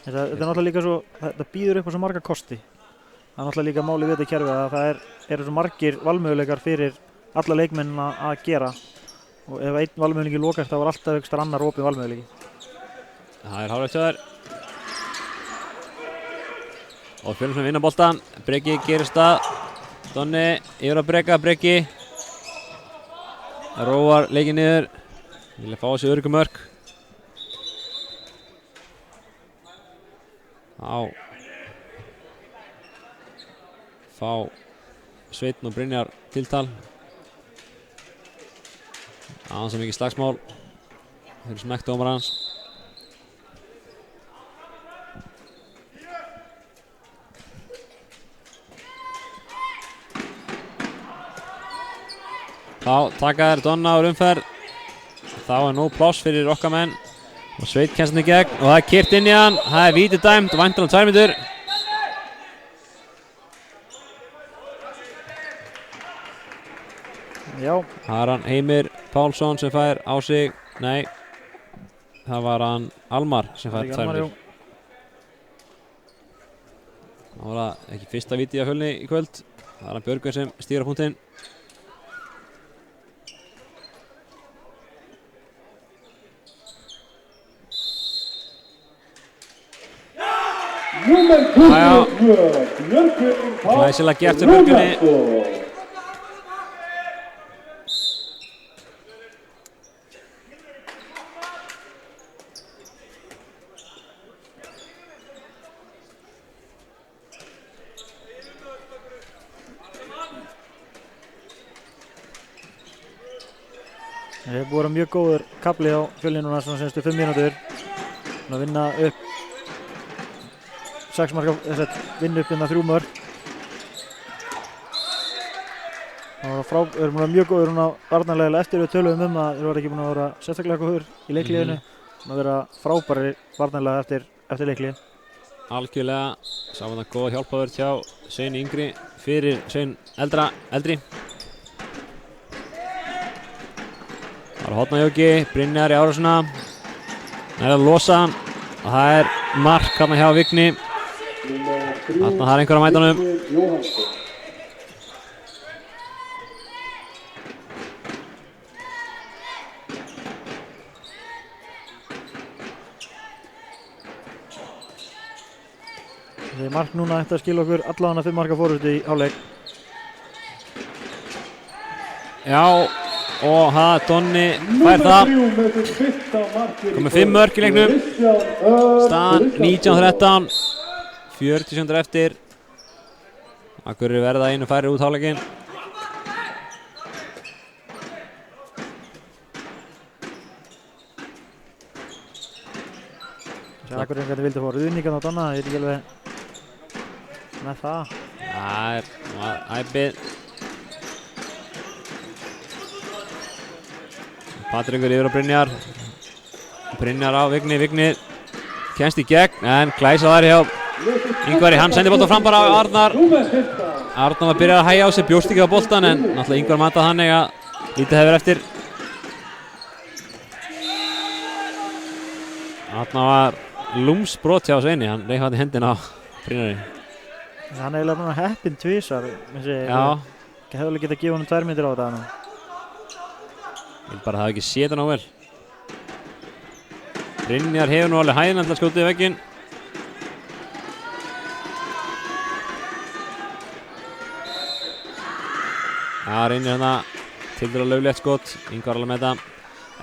Þetta er náttúrulega líka svo, þetta býður upp á svo marga kosti. Það er náttúrulega líka máli við þetta kerfi að það eru svo margir valmöguleikar fyrir alla leikmennina að gera. Og ef einn valmöguleiki lokast þá var alltaf einhver annar opinn valmöguleiki. Það er hárrétt hjá þær. Og Fjölnismenn vinna boltan. Breki gerist það. Donni yfir að Breki. Róar leikinn niður. Vilja fá þessi öruggu mörk. Fá Sveinn og Brynjar tiltal. Aðeins sem mikið slagsmál. Þeir eru smekkt dómar hans. Þá taka þær Donna úr umferð. Þá er nú pláss fyrir okkar menn. Og Sveinn kemst hann í gegn og það er keyrt inn í hann. Það er víti dæmt, væntanlega 2 mínútur. Já. Það er hann Heimir Pálsson sem fær á sig. Nei, það var hann Almar sem fær 2 mínútur. Það var það ekki fyrsta víti af Fjölni í kvöld. Það er hann Björgvin sem stýrir á punktinn. Glæsilega gert hjá Björgvinni. Það hefur búið mjög góður kafli á Fjölni núna svona senstu 5 mínútur. Að vinna upp 6 marka, vinna upp innan 3 mörk. Það var mjög góður núna varnarlega eftir við töluðum að þeir var ekki búin að vera sérstaklega góður í leikliðinu. Að vera frábæri varnarlega eftir leiklið. Algjörlega, sá þetta góða hjálpaður hjá Sveini yngri fyrir Svein eldri. Það er Hornajóki, Brynjar í árásina. Það er að losa og það er mark hérna hjá Vigni. Þarna það er einhver að mæta honum. Það er mark núna eftir að skila okkur allavega 5 marka fórustu í hálfleik. Já, og það Donni fær það. Komið 5 mörk í leiknum. Staðan 19-13. 40 sekúndur eftir. Akureyri verða einu færri út hálfleikinn. Akureyri vildi fá ruðningan á Donna, það er ekki alveg með það. Það er æpið. Patringur yfir á Brynjar. Brynjar á Vigni kemst í gegn en glæsa þar hjá Ingvari. Hann sendi boltan fram bara á Arnar. Arnar var byrjað að hægja á sig, bjóst ekki á boltan en náttúrulega Ingvar matað þannig að lítið hefur eftir. Arnar var lúmsbrot hjá Sveini, hann reif hann í hendina á Brynjari. Hann er eiginlega bara heppinn tvisvar. Já. Hefði getað að gefa honum 2 mínútur á þetta. Ég bara hafa ekki séð hann á vel. Brynjar hefur nú alveg hæðina til að skjóta í vegginn. Það reynir hérna tildulega löglegt skot. Ingvar alveg með þetta.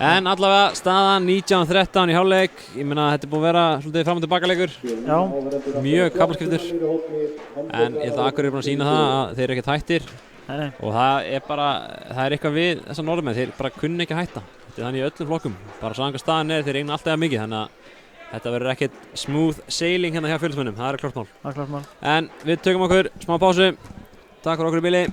En allavega staðan 19-13 í hálfleik. Ég meina þetta er búin að vera svolítið fram og tilbaka leikur. Já. Mjög kaflaskiptur. En ég held að Akureyri er búin að sýna það að þeir eru ekkert hættir. Nei. Og það er eitthvað við þessar norðmenn, þeir bara kunni ekki að hætta. Þetta er þannig í öllum flokkum. Bara svo hvað staðan er, þeir eigna alltaf mikið, þannig að þetta verður ekkert smooth sailing hérna hjá Fjölnismönnum, það er klart mál. Það er klart mál. En við tökum okkur smá pásu. Takk fyrir okkur í bili.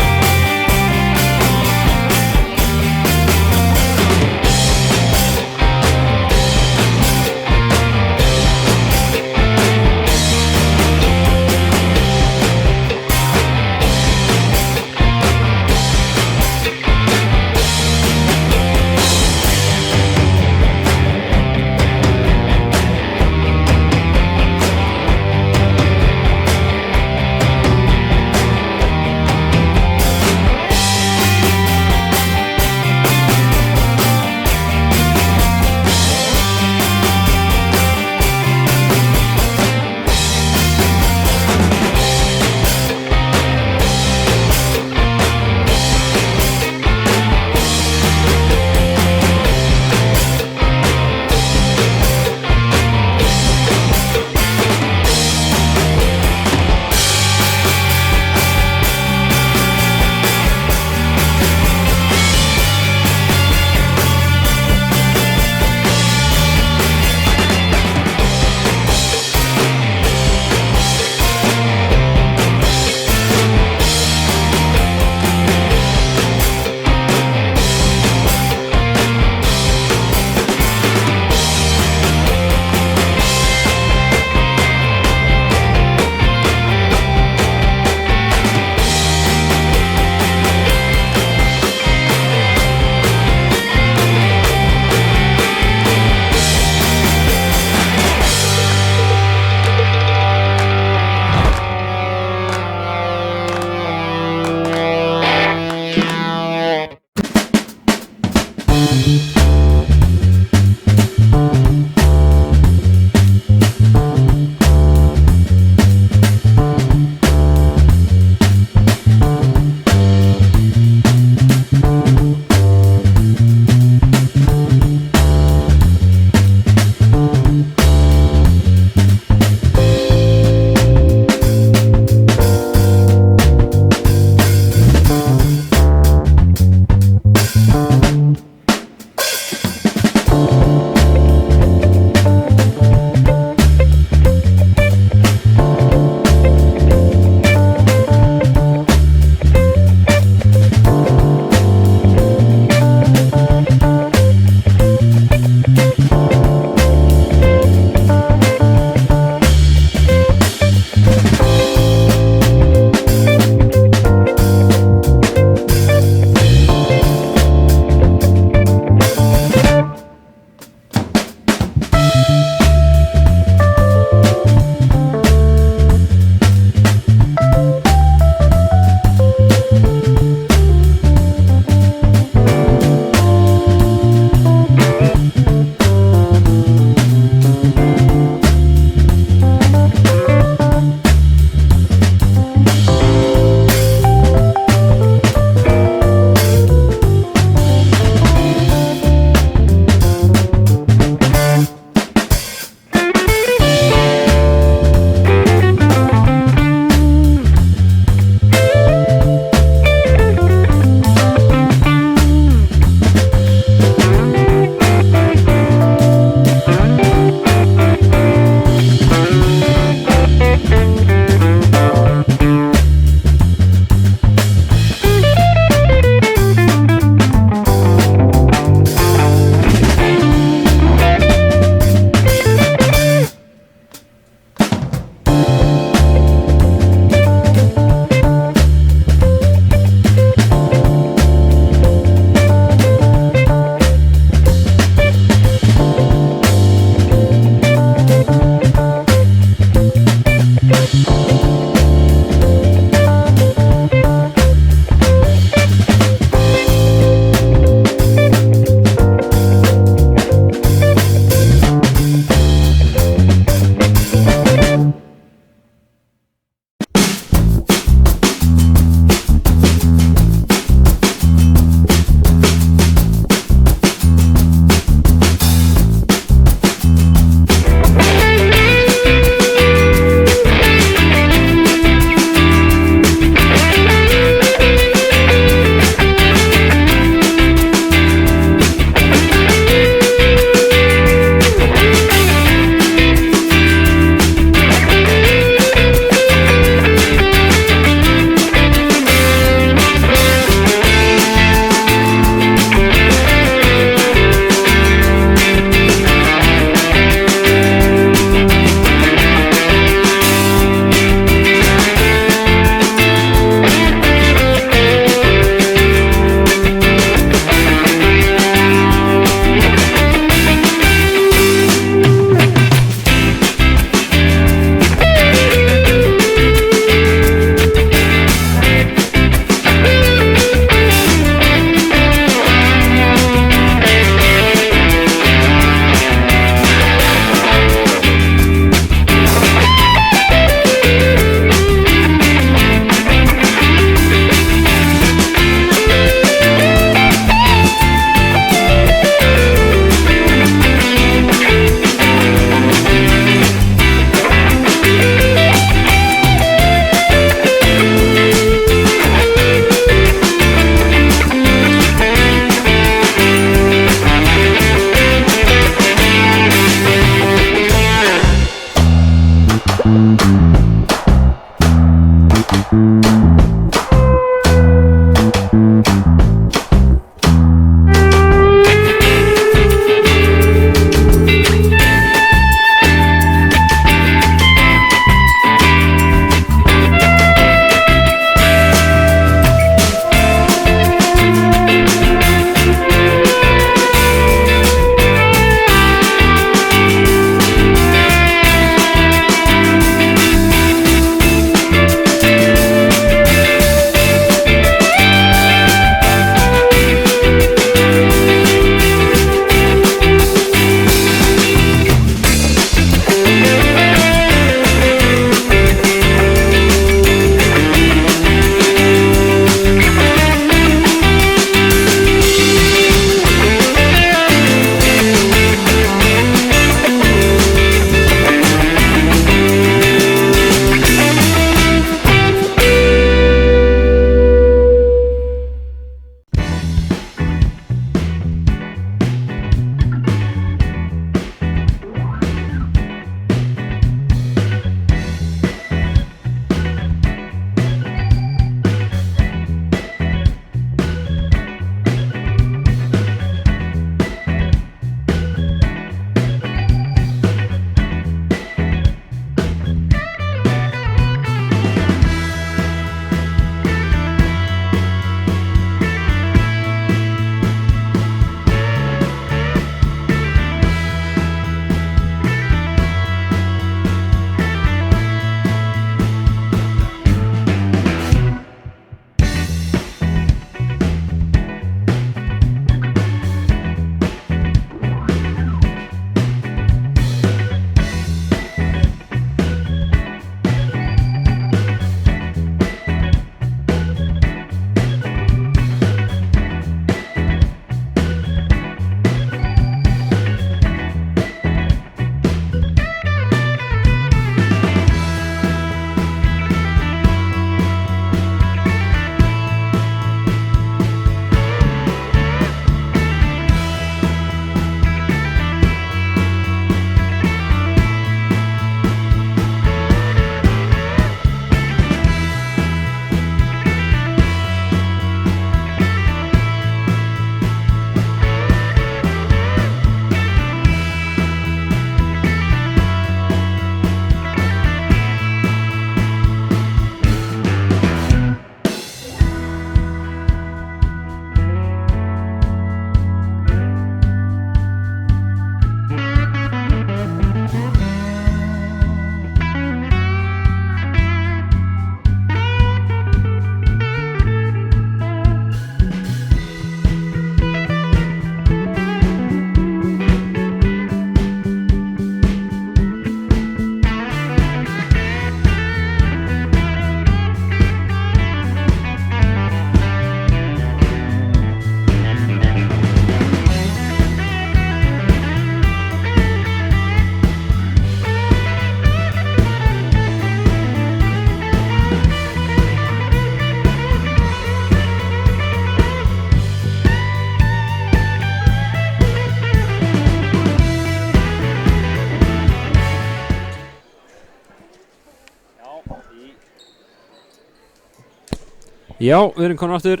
Já, við erum komin aftur.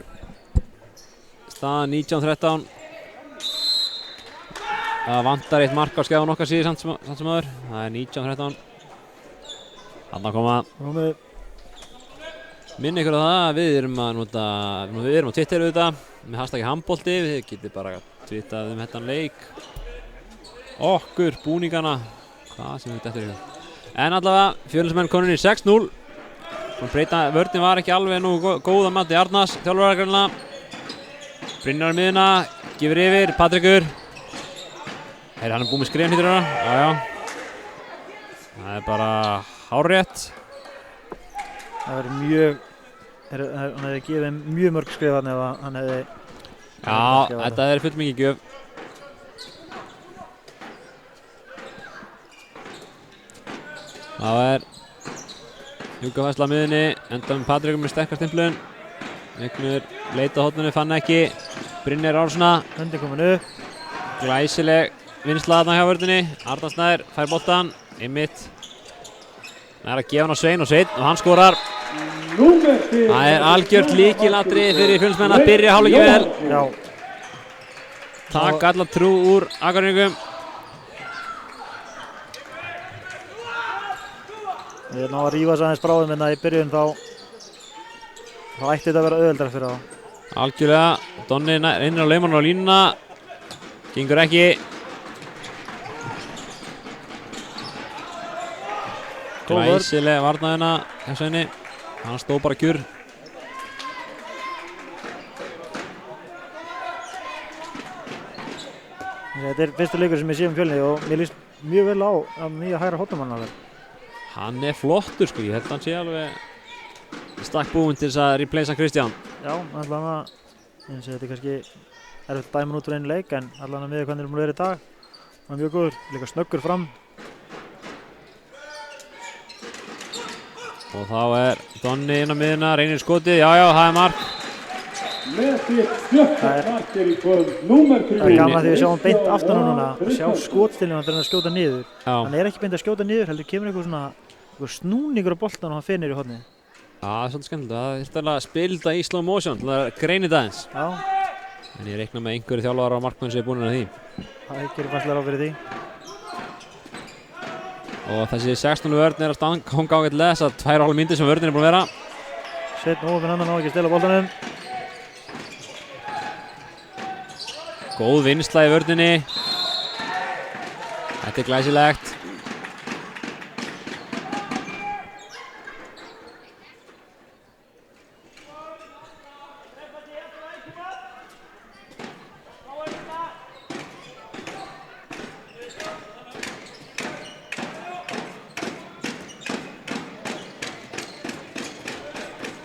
Staðan 19-13. Það vantar eitt mark á skjáðun okkar síðan samt sem aður. Það er 19-13. Þarna koma. Minni ykkur á það að við erum að nota, við erum á Twitter auðvitað með hashtaggi handbolti. Við getum bara twittað þetta leik. Okkur, búningana, hvað sem við dettur ykkur. En allavega, Fjölnismenn konur í 6-0. Vörnin var ekki alveg nú góð að mati Arnars, þjálfaragrunna. Brynjar miðuna, gefur yfir, Patrikur. Hann er búinn með skrifn hýttur hana, já. Það er bara hárrétt. Það verður mjög, hann hefði gefið mjög mörg skrif hann ef hann hefði... Já, þetta er fullt mikið gjöf. Það er hjúkafæsla að miðunni, enda með Patrikur með sterkastimplun. Vignur leita á horninu, fann ekki. Brynjar Árssona. Höndin komin upp. Glæsileg vinnsla þarna hjá vörninni. Arnar Snær fær boltan, einmitt. Það er að gefa hann á Svein og Sveinn og hann skorar. Númer 5. Það er algjört lykilatriði fyrir Fjölnismenn að byrja hálfleikinn vel. Já, Taka alla trú úr Akureyringum. við erum á að rífa þess aðeins bráðum hérna í byrjun þá ætti þetta að vera auðveldara fyrir þá. Algjörlega, Donni reynir á laumann á línuna. Gengur ekki. Góð vörn. Glæsileg varnaðina hjá Sveini. Hann stóð bara kjur. Þetta er fyrstu leikur sem ég sé Fjölni og mér líst mjög vel á nýja hægra hóttamann. Hann er flottur sko, ég held að hann sé alveg stakk búinn til þess að replacea Kristján. Já, allavega eins og þetta er kannski erfitt dæmin út úr einu leik en allavega með hvernig hann er verið í dag. Hann er mjög góður, líka snöggur fram. Og þá er Donni inn á miðuna, reynir skotið, já, það er mark. Með sitt 14. markir í kvöld, númer 3. Það er gaman að því við sjáum beint aftan á núna og sjá skotstilina þegar hann skjóta niður. Já, Hann er ekki beint að skjóta niður, heldur kemur einhver snúningur á boltan og hann fer niður í hornið. það er svolítið skemmtilegt. Það er að spila þetta í slow motion til að greina þetta eins. Já, En ég reikna með einhverju þjálfara og markmenn sem er búin að því. það gerir fastlega ráð fyrir því. Og þessi 16. vörn er að ganga ágætlega þessar 2,5 mínútur sem vörnin er búin að vera. Sveinn óöfinn hann á ekki að stela boltanum. Góð vinnsla í vörninni. Þetta er glæsilegt.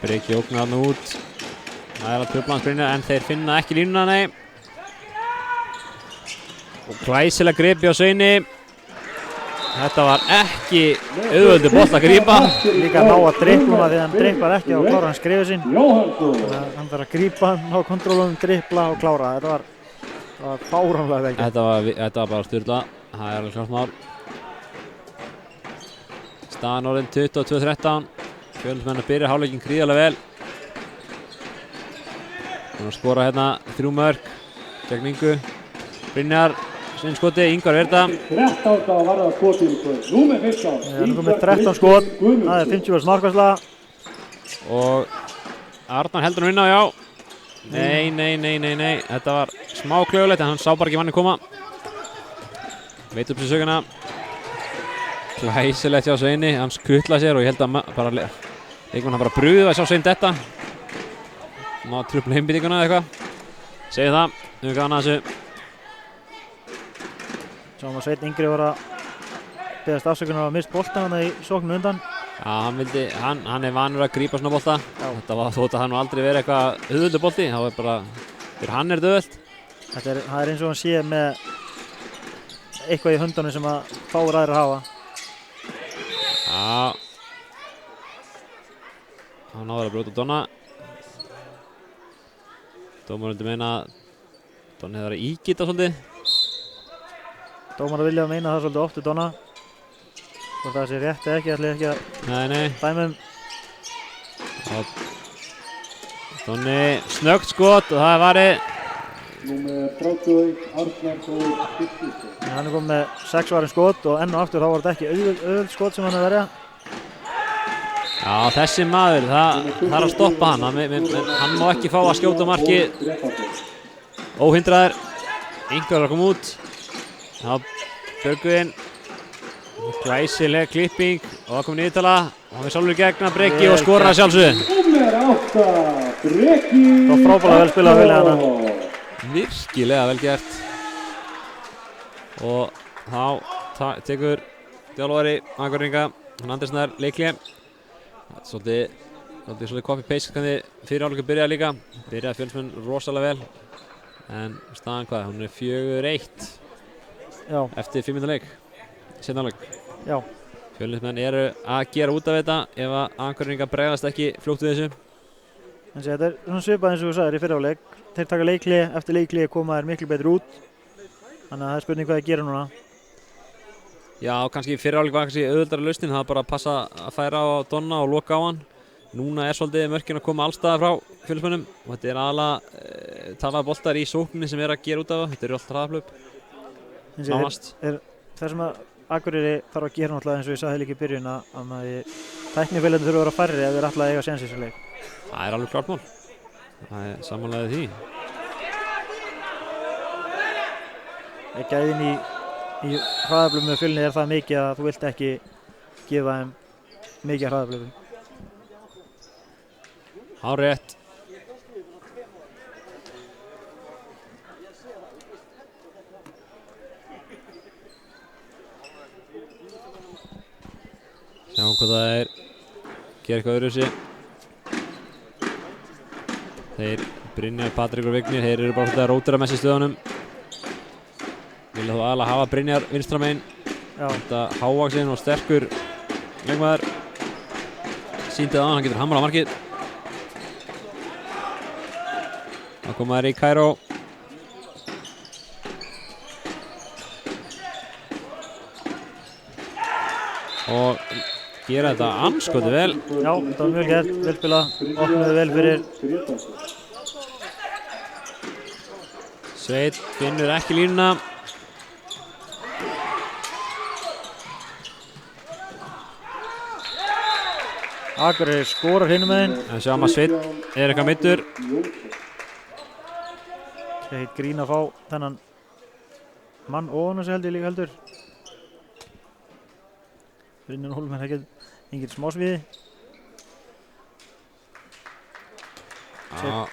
Breki ógnar hann út. Það er að trufla hans Brynjar en þeir finna ekki línuna, nei. Og glæsilega gripi á Sveini. Þetta var ekki auðvöldu boll að grípa. Líka ná að dripluna því hann driplar ekki og klára hann skrifið sín. Jóhannsson. Hann þarf að grípa, ná kontrólum, dripla og klára. Þetta var fáránlega vel gert. Þetta var bara styrla. Það er alveg klart mál. Staðan orðin 22-13. Fjölnismenn að byrja hálfleikinn gríðarlega vel. Búinn að skora hérna 3 mörk gegn Ingu. Brynjar, skoti, Ingvar Verda. 13. var það skotið í kvöld, númer 15. Hann er komið 13 skot, það er 50% markværsla. Og Arnar heldur hann inn á, já. Nei. Þetta var smá klaufulegt en hann sá bara ekki manni koma. Veit upp sér söguna. Glæsilegt hjá Sveini, hann skutlaði sér og ég held að hann bara brugði að sjá Svein detta. Ná trufla heimbygginguna eða eitthvað. Segir það, við gaman að þessu. Sjáum að Sveinn Yngri var að beðast afsökunar á að mist boltan hann í sóknu undan. Já, hann er vanur að grípa svona bolta. Þetta var þótt að hann nú aldrei verið eitthvað auðvöldu bolti. Það var bara, fyrir hann er þetta auðvöld. Það er eins og hann sé með eitthvað í höndunum sem að fáir aðrir að hafa. Já. Hann náður að brjóta Donna. Dómar vildi meina að Donni hefði verið að ígita svolítið. Dómar vilja meina það svolítið oft í Donna. Hvort það sé rétt eða ekki, ætli ekki að Nei. dæmum. Donni snöggt skot og það er varið. Númer 31, Arnar Þór Birgisson. Hann er komið með 6 varin skot og enn og aftur þá var þetta ekki auðvöld skot sem hann er verið. Já, þessi maður, það er að stoppa hann. Hann má ekki fá að skjóta marki. Óhindraður. Ingvar er að koma út. Já, Björgvin. Glæsileg klipping og það kom nýttala. Og hann er sjálfur í gegna Breki og skorar að sjálfsögðu. Númer 8, Breki. Það var frábærlega vel spilað vilja hana. Virkilega vel gert. Og þá tekur þjálfari Akureyringa, hann Andersson leikli. Svolítið copy-paste hvernig fyrir hálfleikur byrjaði líka. Byrjaði Fjölnismenn rosalega vel. En staðan hvað, hún er 4-1 eftir 5 mínútna leik. Seinni hálfleik. Já. Fjölnismenn eru að gera út af þetta ef að Akureyringa bregðast ekki fljótt við þessu. Þetta er svona svipað eins og þú sagðir í fyrra hálfleik. Þeir taka leikli, eftir leikli koma þær miklu betur út. Þannig að það er spurning hvað þeir gera núna. Já, kannski fyrir hálfleik var kannski auðveldara lausnin, það var bara að passa að færa á Donna og loka á hann. Núna svolítið mörkin að koma allstaðar frá Fjölnismönnum og þetta aðalega talaða boltar í sókninni sem að gera út af það. Þetta alltaf hraðaplöp. Nánast. Það sem að Akureyri þarf að gera náttúrulega eins og ég sagði líka í byrjun að tæknifélagin þurfa að vera færri ef þeir ætla að eiga séns í þessum leik. Það alveg klart mál. Það samanlega því. Gæðin í hraðaplöpum með Fjölni það mikið að þú vilt ekki gefa þeim mikið hraðaplöpum. Hárrétt. Sjáum hvað það gera eitthvað öðruvísi. Þeir Brynjar, Patrik og Vignir, þeir eru bara að rótera með sér stöðunum. Vilja þó aðalega hafa Brynjar vinstra megin. Þetta hávaxinn og sterkur leikmaður. Sýndi það hann getur hamrað á markið. Það koma þær í Kairó. Og gera þetta anskoti vel. Já, þetta var mjög gert, vel spilað, opnuðu vel fyrir. Sveit finnur ekki línuna. Akureyri skorar hinum megin. En sjáum að Sveit eitthvað meiddur. Það heit grín að fá þennan mann ofan þessu held ég líka heldur. Brynjar Hólm ekki engin smásviði.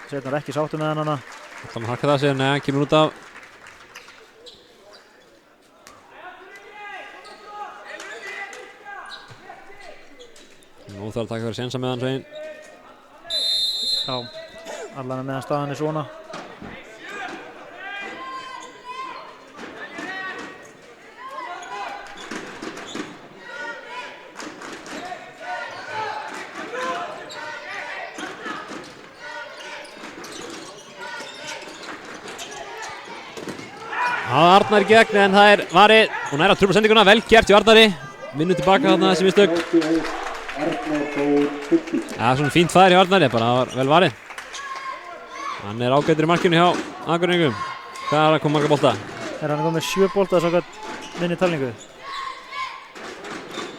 Setnar ekki sáttu með hana. Það má hakka það sig, nei, hann kemur út af. Nú þarf að taka fyrir sensa með hann Svein. Já, allan meðan staðan svona. Það Arnar í gegn en það varið og næra trúpa sendinguna, vel gert hjá Arnari. Vinnu tilbaka þarna þessi mistök. Já, svona fínt færi hjá Arnari, bara það var vel varið. Hann ágætur í markinu hjá Akureyringum. Hvað að koma marga bolta? Hann komið með 7 bolta samkvæmt minni talningu.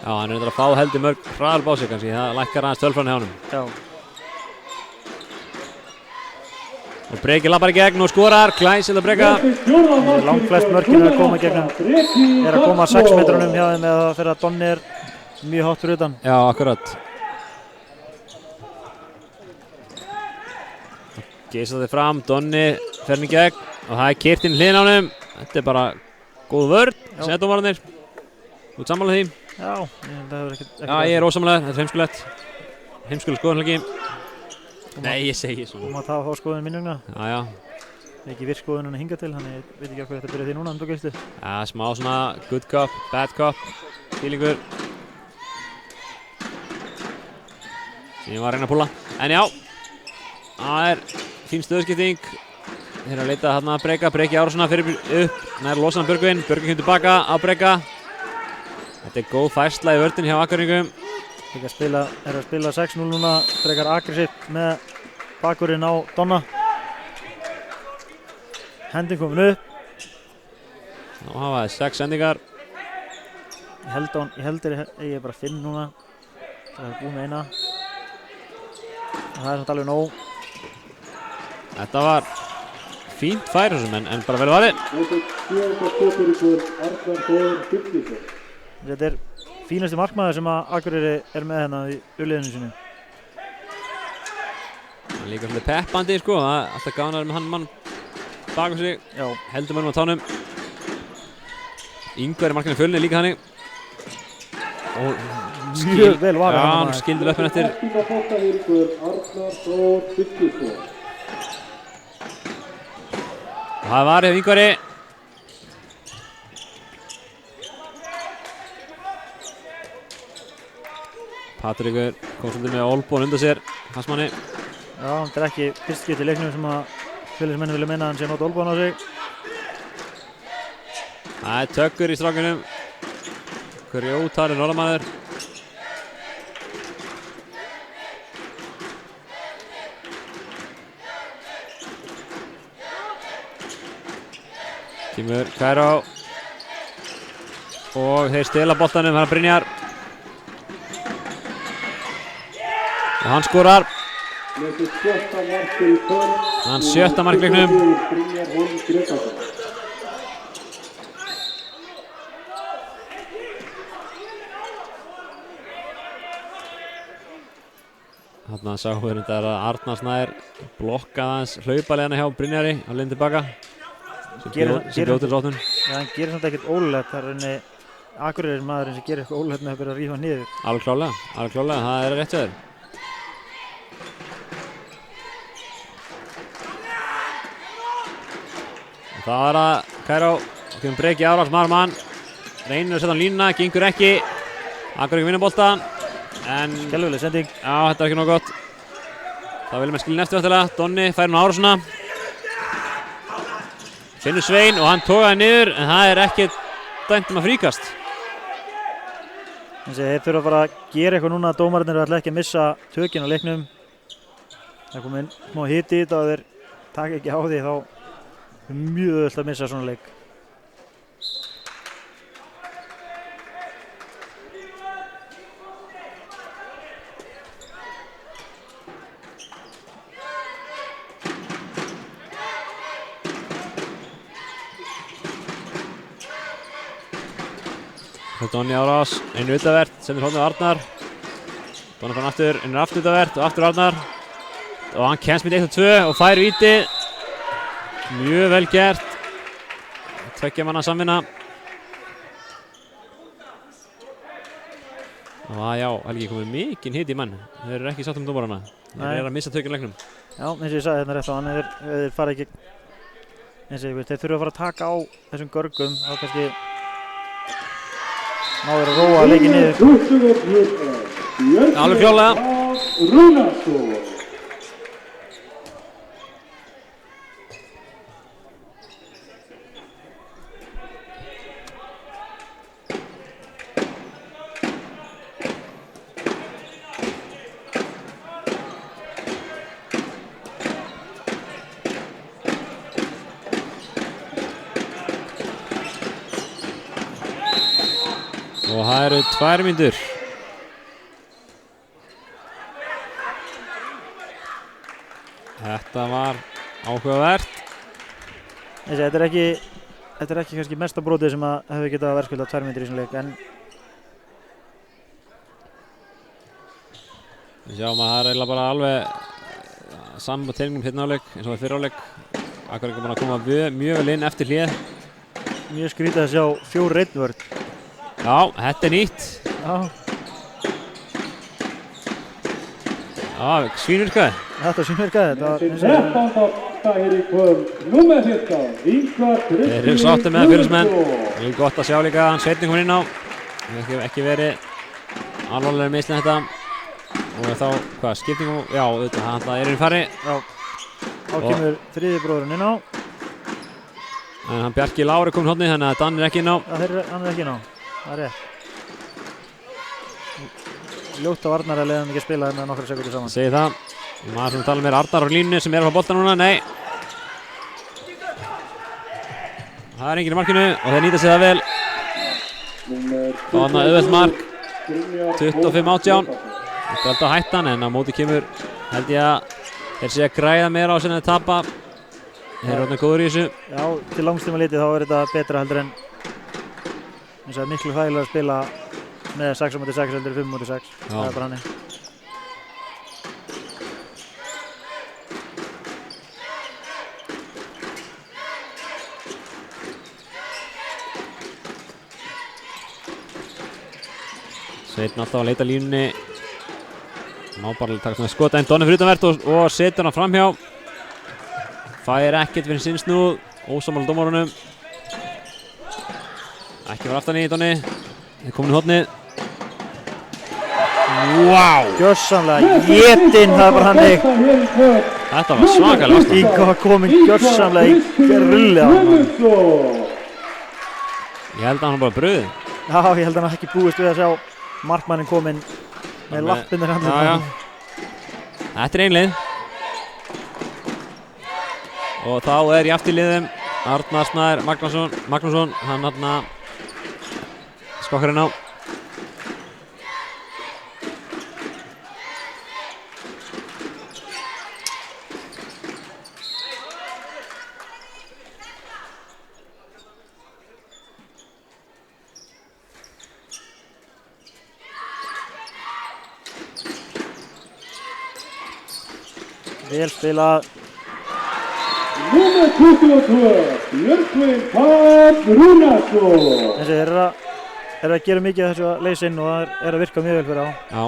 Já, hann reyndar að fá heldur mörg hraðar á sig kannski, það lækkar aðeins tölfræðin hjá honum. Já. Og Breki lappar í gegn og skorar, glæsilega Breka. Langt flest mörkin að koma gegnum, að koma 6 metrunum hjá þeim eða þegar Donni mjög hátt fyrir utan. Já, akkurat. Geisa þið fram, Donni fer hann í gegn og það keyrt inn hliðina á honum. Þetta bara góð vörn, segja dómararnir. Þú ert sammála því? Já, það hefur ekkert. Já, ég ósammála, þetta heimskulegt. Heimskuleg skoðun helgi. Nei, ég segi svona. Má það fá skoðun minnugna. Já. Ekki virk skoðun hann hinga til, þannig ég veit ekki af hverju þetta byrjaði því núna andra geistu. Já, smá svona good cop, bad cop, fílingur. Sem ég var að reyna að púla. En já, það fín stöðskipting. Þeir að leita þarna að Breki Árássonar fyrir upp, nær losan Björgvin. Björgvin kemur tilbaka á Breka. Þetta góð færsla í vörðin hjá Akureyringum. Þeir að spila 6-0 núna, frekar aggressíft með bakurinn á Donna. Hending komin upp. Nú hafa það 6 sendingar. Ég held ég bara 5 núna. Það er búið með eina. Það samt alveg nóg. Þetta var fínt færi þessum en bara vel varið. Þetta fínasti markmaður sem að Akureyri með hérna í liðinu sínu. Það líka svolítið peppandi sko, það alltaf gánar með hann mann baka sig. Já. Heldur mönnum á tánum. Ingvar markinu Fjölni líka hannig. Mjög vel varið. Já, hann skildi löpun eftir. Það var hjá Ingvari. Patrikur kom svolítið með olbón undan sér, hans manni. Já, þetta ekki fyrst skipti í leiknum sem að Fjölnismenn vilja meina að hann sé að nota olbón á sig. Það tökkur í strákunum. Grjótari norðanmaður. Kemur Kairó og þeir stela boltanum, hann Brynjar og hann skorar hann 7. mark í leiknum. Þarna sáum við þetta að Arnar Snær blokkaði aðeins hlaupalegana hjá Brynjari á leiðinni tilbaka sem bjóð til rótun. Já, hann gerir samt ekkert ólulegt, það er rauninni Akureyri maðurinn sem gerir eitthvað ólulegt með að byrja að rífa niður. Alveg klálega, það er rétt hjá þér. Það var að Kairó kemur breki árás Marman, reynir að setja hann línuna, gengur ekki, Akureyri vinna boltan, en Skelfileg sending. já, þetta er ekki nóg gott. Það viljum við skilja eftir vantilega, Donni fær hún árásuna, finnur Svein og hann tókaði niður, en það er ekki dæmt að fríkast. Þeir þurfa bara að gera eitthvað núna, dómararnir ætla ekki að missa tökin á leiknum. Það er komin smá hiti í þetta og þeir taka ekki á því, þá er mjög auðvelt að missa svona leik. Donni árás, einu utavert, sendir hóðinu Arnar. Donni fann aftur, einu aftur utavert og aftur Arnar. Og hann kemst með 1-2 og fær víti. Mjög vel gert. 2 manna samvinna. Og já, Helgi komið mikinn hit í mann. Þeir eru ekki sátt dómarana. Þeir eru að missa tökinn leiknum. Já, eins og ég sagði hérna rétt á hann, þeir fara ekki, eins og ég veit, þeir þurfa að fara að taka á þessum görgum, þá kannski ná þeir að róa leikinn niður. Alveg klálega. Og það eru 2 mínútur. Þetta var áhugavert. Þetta er ekki kannski mesta brotið sem að hefur getað verðskuldað 2 mínútur í þessum leik, en Við sjáum að það er eiginlega bara alveg saman telningum hérna áleik eins og það fyrir áleik. Akureyri er búin að koma mjög vel inn eftir hlið. mjög skrítið að sjá 4-1 vörn. Já, þetta er nýtt. Já, svínvirkaði. þetta svínvirkaði. Þeir eru sáttir með fylgismenn. Það er gott að sjá líka að hann Sveinn kom inn á. Ekki verið alvarlega meðslinn þetta. Og þá, skiptingum, já, það er einn fari. Já, þá kemur þriði bróðurinn inn á. En hann Bjarki Lári kominn hodni, þannig að Dan er ekki inn á. Hann er ekki inn á, það er rétt. Ljótt á Arnar að leiða hann ekki að spila hérna nokkra sekundur saman. Segir það. Maður sem tala með Arnar á línu sem er að fá bolta núna, nei. Það er enginn í markinu og þeir nýta sig það vel. Og hann að auðvelt mark, 25-18. Þetta er alltaf hættan en á móti kemur, held ég að þeir sé að græða meira á sinna að tapa. Þeir eru orðnir góður í þessu. Já, til langstíma litið þá er þetta betra heldur en eins og miklu þægilega að spila með 6-6 heldur 5-6. Það er bara hannig. Sveinn alltaf að leita línunni. Má bara taka svona skota en Donni fyrir utanvert og setur hann framhjá. Fær ekkert fyrir sinn snúð, ósammála dómarunum. Ekki var aftan í Donni. Þeir komin í hornið. Wow! Gjörsamlega étinn, það er bara hannig. Þetta var svakalega aftan. Ígor var komin gjörsamlega í rulli á hann. Ég held að hann bara bröði. Já, ég held að hann ekki búist við að sjá markmannin komin með lappinir hann. Já. Þetta er ein leið. Og þá er jafnt í liðum. Arnar Snær Magnússon, hann skokkarinn á. Vel spilað. Númer 22, Björgvin Páll Rúnarsson. Þessi er að gera mikið af þessu að leysa inn og það er að virka mjög vel fyrir á. Já,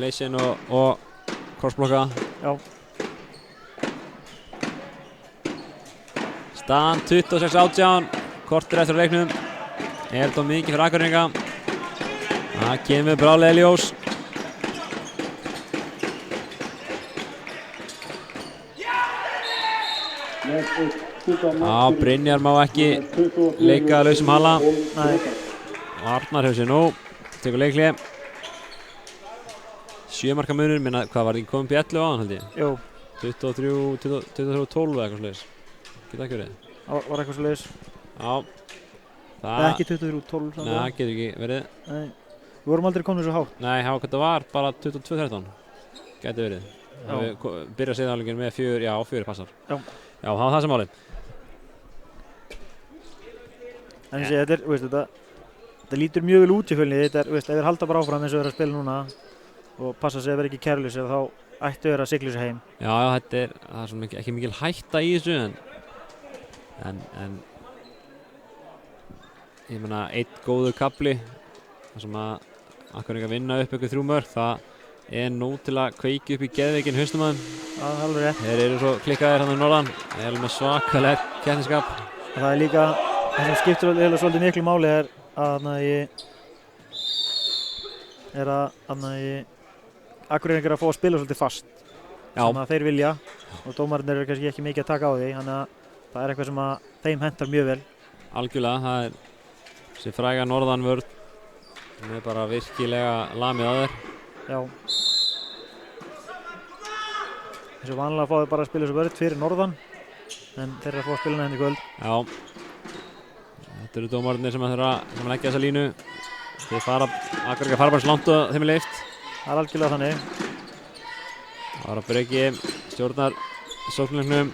leysa inn og crossblokka. Já. Staðan 26-18, kortir eftir á leiknum. Er þetta mikið fyrir Akureyringa? Það kemur bráðlega í ljós. Já, Brynjar má ekki leika lausum hala. Nei. Arnar hefur sér nú, tekur leikli. 7 marka munur, minna hvað var því komið upp í 11 áðan held ég? Jú. 23-12 eða eitthvað svoleiðis. Geta ekki verið? Var eitthvað svoleiðis. Já. Það er ekki 23-12. Nei, það getur ekki verið. Nei. Við vorum aldrei komin svo hátt. Nei, hvað það var, bara 22-13. Gæti verið. Við byrjað seiðanleikinn með 4 passar. Já. Já, það var það sem málið. En þetta lítur mjög vel út í fjölni. Ef þeir halda bara áfram eins og þeir að spila núna og passa sig að vera ekki kærulausir þá ættu þeir að sigla sig heim. Já, það er svo ekki mikil hætta í þessu en ég meina einn góður kafli þar sem að Akureyringar vinna upp ykkur 3 mörk, það er nú til að kveiki upp í geðveikin haustum að þeim. Það er alveg rétt. Þeir eru svo klikkaðir hann í norðan, þeir eru með svakalega keppnisskap. Það er líka, það sem skiptir svolítið miklu máli er að Akureyringar að fá að spila svolítið fast. Já. Sem að þeir vilja og dómararnir eru kannski ekki mikið að taka á því, þannig að það er eitthvað sem að þeim hentar mjög vel. Algjörlega, það er þessi fræga norðanvörð sem er bara virkilega lamið á þeir. Já. Þessu vanlega fá þeir bara að spila þessu vörð fyrir norðan en þeir eru að fá að spila henni í kvöld. Já. Þetta eru dómararnir sem að leggja þessa línu. Akureyringar fara bara svo langt og þeim er leyft. Það er algjörlega þannig. Ára Breki stjórnar sóknarleiknum.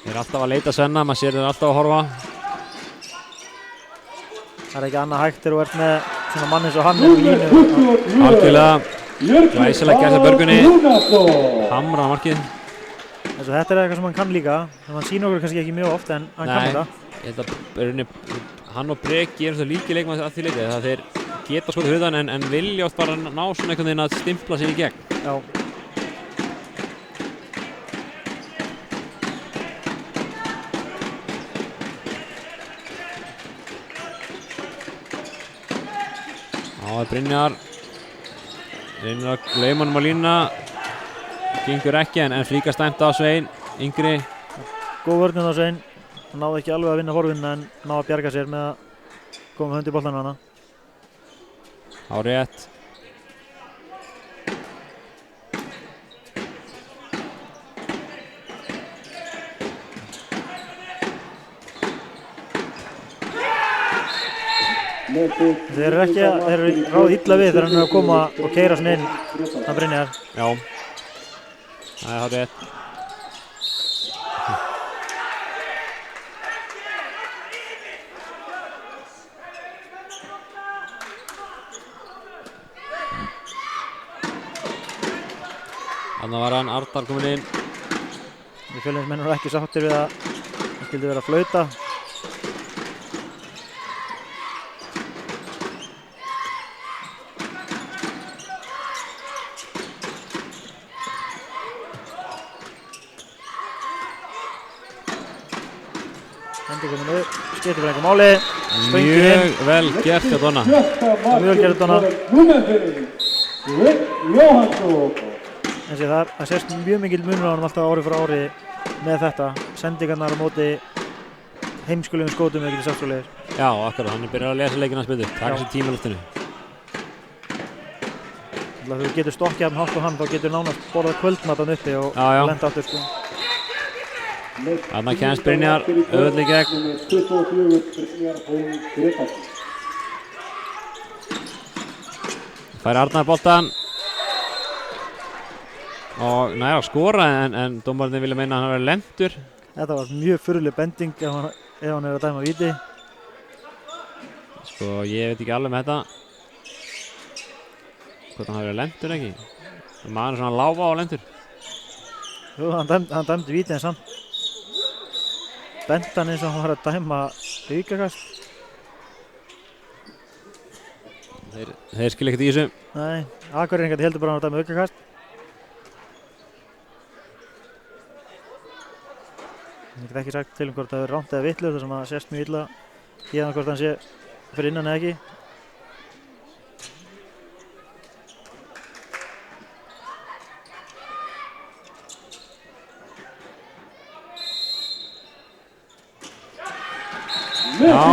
Þeir eru alltaf að leita Svenna, maður sér þeir alltaf að horfa. Það er ekki annað hægt þegar þú ert með svona mann eins og hann í línu. Algjörlega glæsilega gert af Börgunni. Hamra á markið. Þetta er eitthvað sem hann kann líka, sem hann sýnir okkur kannski ekki mjög oft en hann kann þetta. Hann og Breki eru svo líki leikmann að því leiti að þeir geta skotið hurðan en vilja oft bara ná svona einhvern veginn að stimpla sér í gegn. Já. Það er Brynjar. Reynir að lauma honum á línuna. Gengur ekki en flíkast dæmt á Svein, yngri. Góð vörn á Svein. Hann náði ekki alveg að vinna forvinna en náði að bjarga sér með að koma hönd í boltann á hana. Á rétt. Þeir eru ráð illa við þegar hann er að koma og keyra svona inn að Brynjar. Já. Það er á rétt. Þannig var hann Arnar kominn inn. Fjölnismenn eru ekki sáttir við að hann skildi vera að flauta. Hendi komin upp, skiptir fyrir einhver máli. Mjög vel gert hjá Donna. Mjög vel gert Donna. Það sést mjög mikil munur á hann alltaf ári frá ári með þetta. Sendingarnar á móti heimskulegum skótum eða ekki sáttúrlegir. Já, akkurat, hann er byrjað að lesa leikinn hans betur. Taka sér tíma í loftinu. Þegar þú getur stokkið hann hátt á hann þá getur nánast borðað kvöldmat hann uppi og lenda aftur sko. Þarna kemst Brynjar auðvitað í gegn. Númer 24, Brynjar Hólm Gretarsson. Fær Arnar boltan. Og nær að skora en dómarinn vilja meina að hann verið lentur. Þetta var mjög furðuleg bending ef hann er að dæma víti. Sko ég veit ekki alveg með þetta. Hvort hann hafi verið lentur ekki. Maður er svona láfa á lentur. Jú, hann dæmdi víti en samt bent hann eins og hann var að dæma aukakast. Þeir skilja ekkert í þessu. Nei, Akureyringar heldur bara að hann var að dæma aukakast. Ég get ekki sagt til hvort það er rámt eða vitlaust, þar sem það sést mjög illa hérna hvort hann sé fyrir innan eða ekki. Já,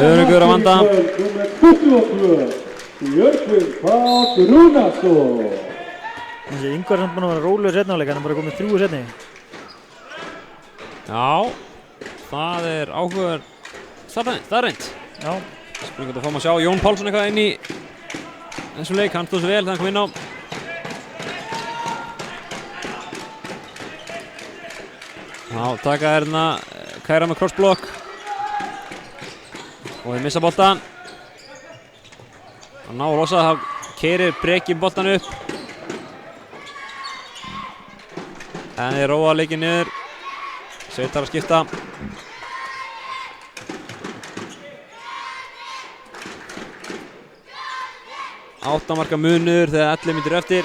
Öryggur að vanda. Númer 22, Björgvin Páll Rúnarsson. Þessi Ingvar er samt búinn að vera rólegur seinni hálfleik, hann er bara komið 3 seinni. Já, það er áhugaður staðreynd. Já. Spurning að fá að sjá Jón Pálsson eitthvað inn í þessum leik, hann stóð svo vel þegar hann kom inn á. Já, taka hérna Kæra með crossblock. Og þeir missa boltan. Hann ná að losa, þá keyrir Breki boltan upp. En þeir róa leikinn niður. Sveitar að skipta. 8 marka munur þegar 11 mínútur eftir.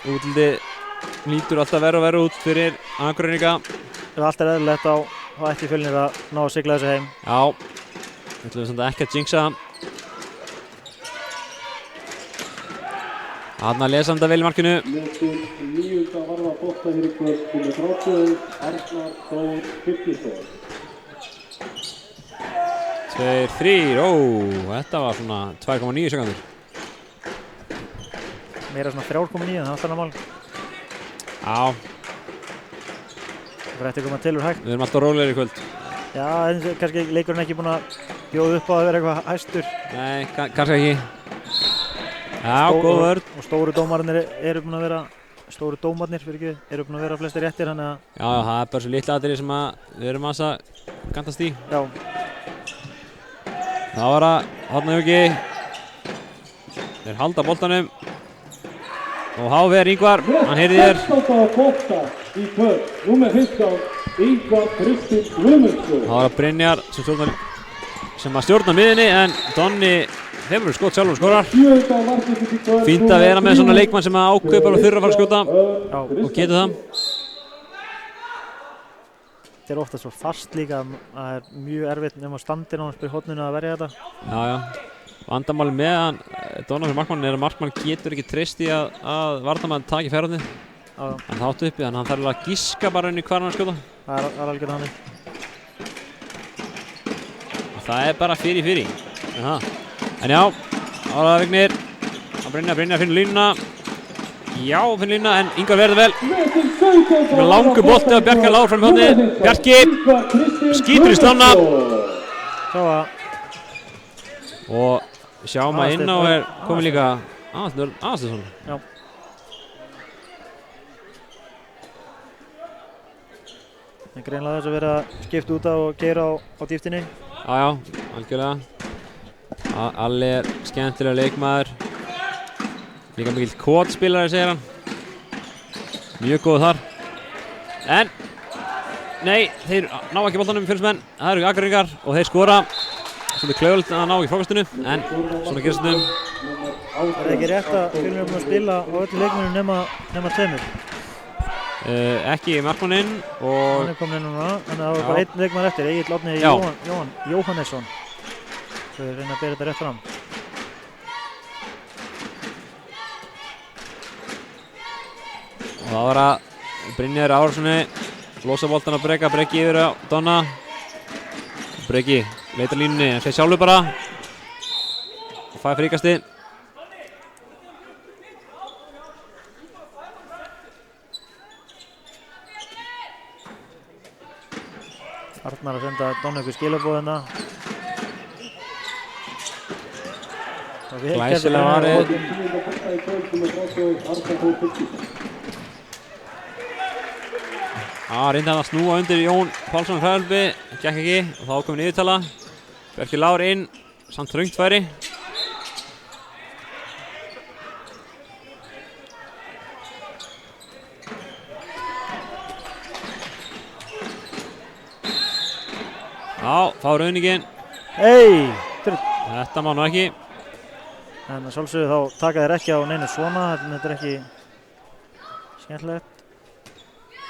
Útlitið lítur alltaf verra og verra út fyrir Akureyringa. Ef allt er eðlilegt þá ætti Fjölnir að ná að sigla þessu heim. Já, við ætlum samt ekki að jinxa. Þarna lesa hann þetta vel í markinu. Leikinn 9. varða bolta hér í kvöld, númer 30, Arnar Þór Birgisson. 2-3, þetta var svona 2,9 sekundur. Meira svona 3,9 en það er mál. Já. Það var eftir að koma til úr hægt. Við erum alltaf rólegir í kvöld. Já, en kannski leikurinn ekki búinn að bjóða upp á að vera eitthvað hæstur. Nei, kannski ekki. Já, góð vörn. Og stóru dómarnir eru búin að vera, eru búin að vera flestir réttir, þannig að... Já, það er bara svo litla atriði sem við erum að gantast í. Já. Það var að Hornauki. Þeir halda boltanum. Og Háver Ingvar, hann heyrði þér. 16. bolta í kvöld, númer 15, Ingvar Kristinn Guðmundsson. Það var að Brynjar sem að stjórna miðinni, en Donni hefur skot sjálfur skorar. Fínt að vera með svona leikmann sem að ákveður bara þurfa að fara að skjóta. Og getur það. Þetta er ofta svo fast líka að það er mjög erfitt nema standin á hans byrja horninu að verja þetta. Já, já. Vandamáli með hann, Donna fyrir markmann er að markmann getur ekki treyst í að varnarmann taki ferðarni. Hann þáttu uppi, þannig að hann þarf að gíska bara inn í hvar hann er að skjóta. Það er algjörð hannig. Það er bara fyrir. En já, áraða Vignir. Brynjar finnur línuna. Já, finnur línuna, en Ingvar verður vel. Það er langur bolti á Bjarki Lár fram í horni. Bjarki skýtur í slána. Og sjáum að inn á er komið líka Aðarsteinsson. Já. Það er greinlega þess að vera skipt út af og gera á dýftinni. Já, algjörlega. Alli er skemmtilega leikmaður. Líka mikill kótspilari, segir hann. Mjög góð þar. En, nei, þeir ná ekki boltanum Fjölnismenn. Það eru Akureyringar og þeir skora. Svolítið klaufalegt að ná ekki frákastinu, en svona gerist þetta. Er ekki rétt að Fjölnir er búin að spila á öllu leikmennum nema tveimur? Ekki markmanninn og... Hann er komin inn núna, þannig að það var bara einn leikmann eftir, Egill Árni Jóhannesson. Svo ég reyna að bera þetta rétt fram. Og það var að Brynjar Árssoni losa boltan á Breka, Breki yfir á Donna. Breki leitar línunni, en segir sjálfur bara. Og fær fríkasti. Arnar að senda Donni ykkur skilaboðina. Glæsilega varið. Reyndi hann að snúa undir Jón Pálsson Hraðlbi, gekk ekki og þá komin yfirtala. Bjarki Lár inn, samt þröngt færi. Já, fá rauningin. Hey! Þetta má nú ekki. En að sjálfsögðu þá taka þeir ekki á neinu svona, þetta er ekki skemmtilegt.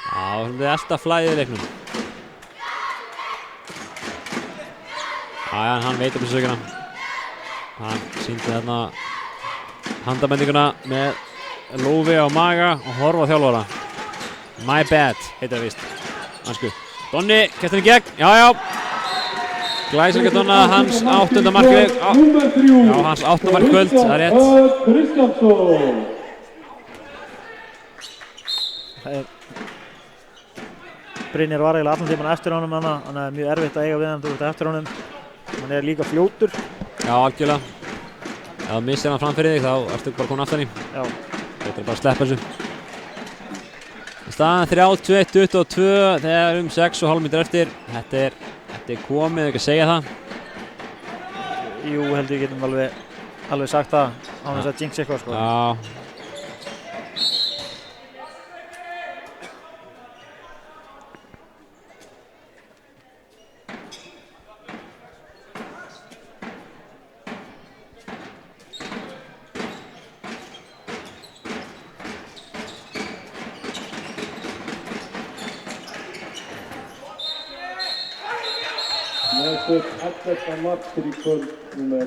Já, það er alltaf flæðið í leiknum. Já, hann veit um þessu söguna. Hann sýndi þarna handabendinguna með lófi á maga og horfa á þjálfara. My bad, heitir það víst. Hansku. Donni, kestur í gegn. Já. Glæsilega Donna, hans 8. markið. Já, hans 8. mark kvöld, það er rétt. Brynjar var eiginlega allan tímann eftir honum hana, hann er mjög erfitt að eiga við hann þú ert eftir honum. Hann er líka fljótur. Já, algjörlega. Ef þú missir hann fram fyrir þig þá ertu bara komin aftan í. Já. Þetta er bara að sleppa þessu. Staðan 31-22 þegar 6,5 mínútur eftir. Þetta er komið, ekki að segja það. Jú, heldur við getum alveg sagt það án þess að jinx eitthvað sko. Já.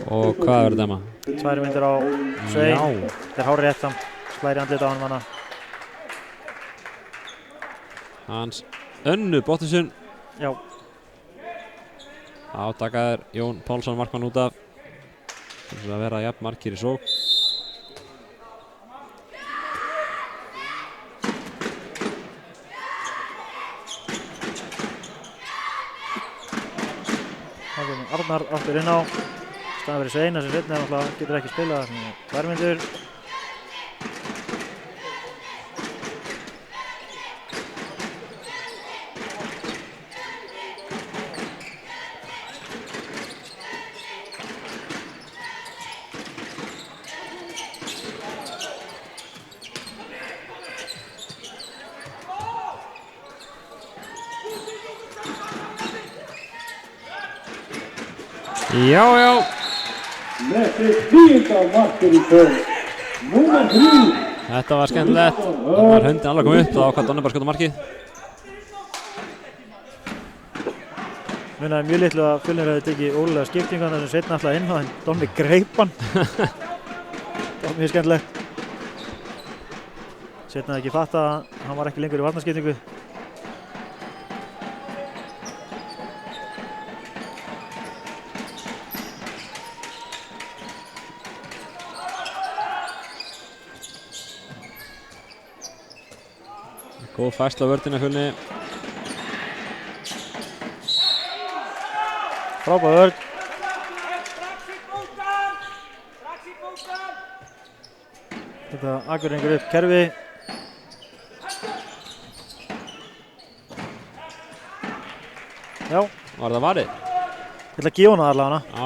Og hvað verður dæma? 2 mínútur á Svein. Já. Þetta er hárið rétt samt. Slæri andlita á honum hana. Hans önnu Bottinsson. Já. Átakaður Jón Pálsson markmann út af. Það að vera jafn markir í sók. Arnar aftur inn á. Staðan fyrir Sveina sem seinna náttúrulega getur ekki spilað. 2 mínútur. Já. Þetta var skemmtilegt. Það var höndin alveg komið upp, þá ákvað Donni bara skjóta markið. Munaði mjög litlu að Fjölnir hefði tekið ólega skiptingu þar sem seinna alltaf inn en Donni greip hann. Það var mjög skemmtilegt. Seinna hefði ekki fattað að hann var ekki lengur í varnarskiptingu. Góð færsla á vörðina Fjölni. Frábær vörn. Þetta Akureyringur upp kerfi. Já. Var það varið? Ég ætla að gefa hana allavega hana. Já.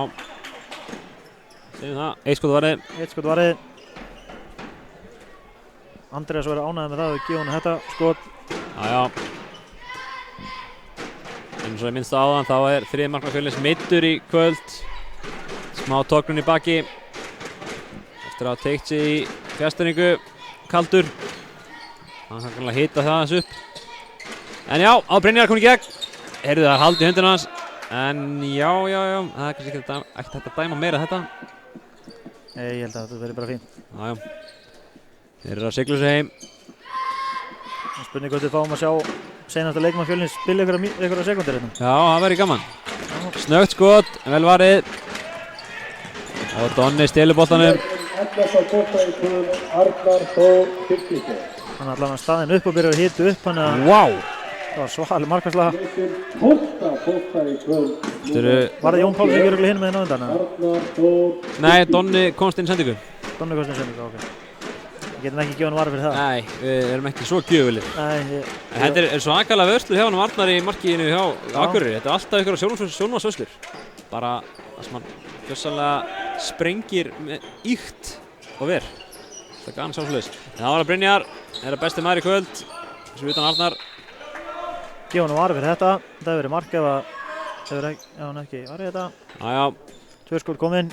Segjum það. 1 skot varið. 1 skot varið. Andreas verður ánægður með það að við gefa hana þetta skot. Já. En svo ég minnst áðan þá er 3. markmann Fjölnis meiddur í kvöld. Smá tóknun í baki. Eftir að hafa teygt sig í fjasteringu. Kaldur. Hann kann kannski hita það aðeins upp. En já, á Brynjar komið í gegn. Heyrðu það haldið hundin hans. En já. Það er kannski ekki hægt að dæma meira þetta. Nei, ég held að þetta verður bara fínt. Já. Þeir eru að sigla sig heim. Spurning hvort við fáum að sjá seinasta leikmann Fjölnis spila einhverja sekundir hérna. Já, það verður gaman. Snöggt skot, vel varið. Og Donni stelur boltanum. Hann er allavega staðinn upp og byrjar að hita upp hann að... Vá! Það var svaðaleg markvarsla. Leikir 12. bolta í kvöld. Var það Jón Páls ekki örugglega hinum með henni á undan? Arnar Þór. Nei, Donni komst inn í sendingu. Donni kostin sendingu, ok. Við getum ekki gefið hann varð fyrir það. Nei, við erum ekki svo gjöfulir. Nei, En þetta er svakalega vörslu hjá hann Arnar í markinu hjá Akureyri. Þetta er alltaf ykkur sjónvarsvörslur. Bara það sem hann gjörsamlega sprengir með íkt og ver. Það er gana sjálfsleis. En það var að Brynjar, er að besti maður í kvöld. Svo utan Arnar. gefa hann varð fyrir þetta. Þetta hefur verið mark ef að hefur ekki, já hann ekki varðið þetta. Jájá. 2 skot kominn.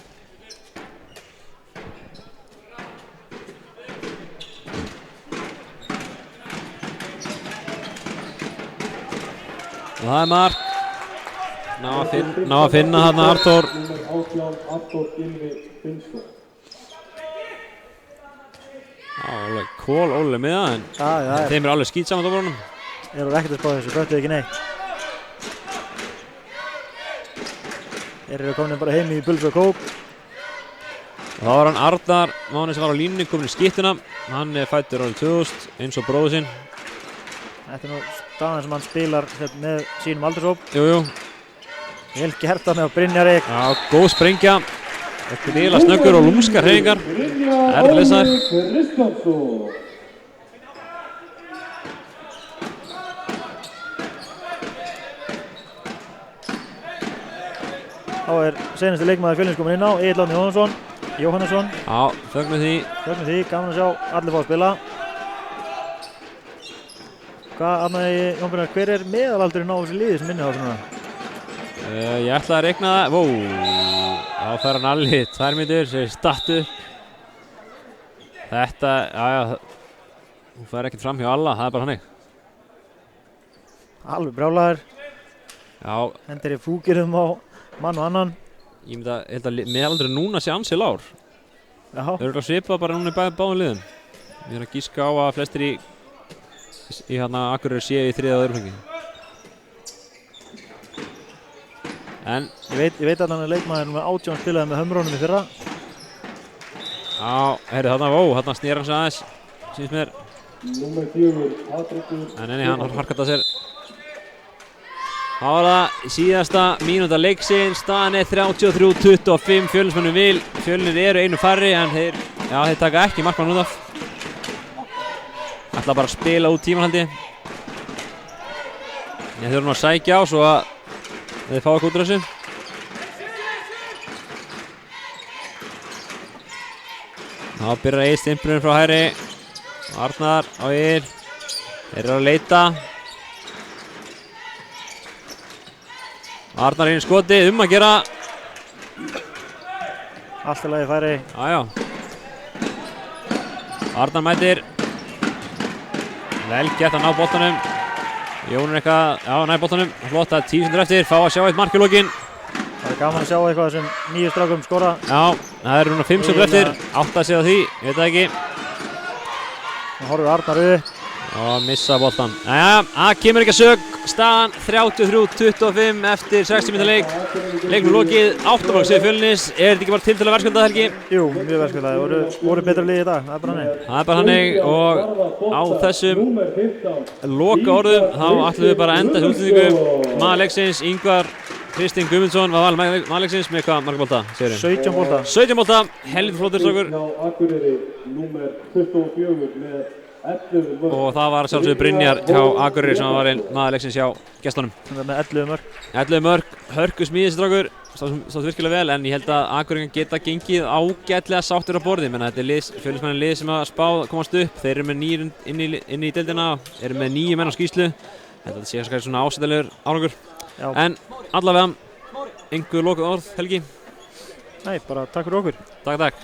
Og það er mark. Ná að finna þarna Arthur. Númer 18, Arthur Gylfi Finnsson. Já, alveg kólólega með það, en þeim er alveg skýt saman á borunum. Þeir eru ekkert að spá þessu, böttuð ekki neitt. Þeir eru komin bara heim í Bulls og Kóp. Og þá var hann Arnar Máni sem var á línunni komin í skyttuna. Hann er fæddur árið 2000 eins og bróður sinn. Þetta er nú staðan sem hann spilar með sínum aldurshóp. Jú. Vel gert hann á Brynjar Eik. Já, góð sprengja. Bila snöggur og lúmskar hreyfingar. Erðlesaður. Kristjánsson. Þá er seinasti leikmaður Fjölnis komin inn á, Egill Árni Jóhannesson. Já, fögnum því. Fögnum því, gaman að sjá allir fá að spila. Hvað, Arnari Jón Brynjar, hver er meðalaldurinn á þessu liði sem minnir á svona? Ég ætla að reikna það. Þá fer hann alveg 2 mínútur, segir stattu. Þetta, hún fer ekkert fram hjá alla, það er bara hannig. Alveg brjálæður. Já. Hendir í fúkirum á mann og annan. Ég held að meðalaldurinn núna sé ansi lágur. Já. Þau eru svipað bara núna í báðum liðum. Ég er að gíska á að flestir í Akureyri séu í 3. og 2. fengi. En Ég veit að hann er leikmaður með 18 spilaði með Hömrónum í fyrra. já, heyrðu þarna snýr hann sig aðeins, sýnst mér. Númer 4, Patrikur. En hann har harkat að sér. Það var það síðasta mínúta leiksins, staðan er 33-25, Fjölnismönnum vil. Fjölnir eru einu færri en þeir taka ekki markmann út af. Ætla bara að spila út tíman held ég. Þeir þurfa nú að sækja á svo að þeir fá ekki út úr þessu. Þá byrjar Egil stimpurinn frá hægri. Arnar á Egil. Þeir eru að leita. Arnar inn í skoti, að gera. Allt í lagi færi. Jájá. Arnar mætir. Vel gert að ná boltanum. Jón er eitthvað, nær boltanum. Flott að 10 sekundur eftir, fá að sjá eitt mark í lokin. Það er gaman að sjá eitthvað sem nýju strákum skora. Já, það eru núna 5 sekundur eftir. Átt að segja því, ég veit það ekki. Nú horfir Arnar upp. Og missa boltan. Jæja, það kemur ekki að sög. Staðan 33-25 eftir 60 mínúta leik. Leiknum lokið, 8 mark sigur Fjölnis. Er þetta ekki bara tiltölulega verðskuldað, Helgi? Jú, mjög verðskuldaði. Voru betra liði í dag, það er bara hannig. Það er bara hannig og á þessum loka orðum þá ætlum við bara að enda þessu útsendingu. Maður leiksins, Ingvar Kristinn Guðmundsson var maður leiksins með hvað marga bolta, segir þið? 17 bolta. 17 bolta, helviti flottur strákur. Hjá Akureyri, númer 24 með 11 mörk. Og það var sjálfsögðu Brynjar hjá Akureyri sem var einn maður leiksins hjá gestunum. Með 11 mörk. 11 mörk, hörku smíðið strákur, stóð virkilega vel, en ég held að Akureyringar geta gengið ágætlega sáttir á borði. Menna þetta er Fjölnismenn lið sem að komast upp, þeir eru með 9 inn í deildina, eru með 9 menn á skýrslu. Þetta sé kannski svona ásættilegur árangur. Já. En allavega, einhver lokuð orð, Helgi? Nei, bara takk fyrir okkur. Takk.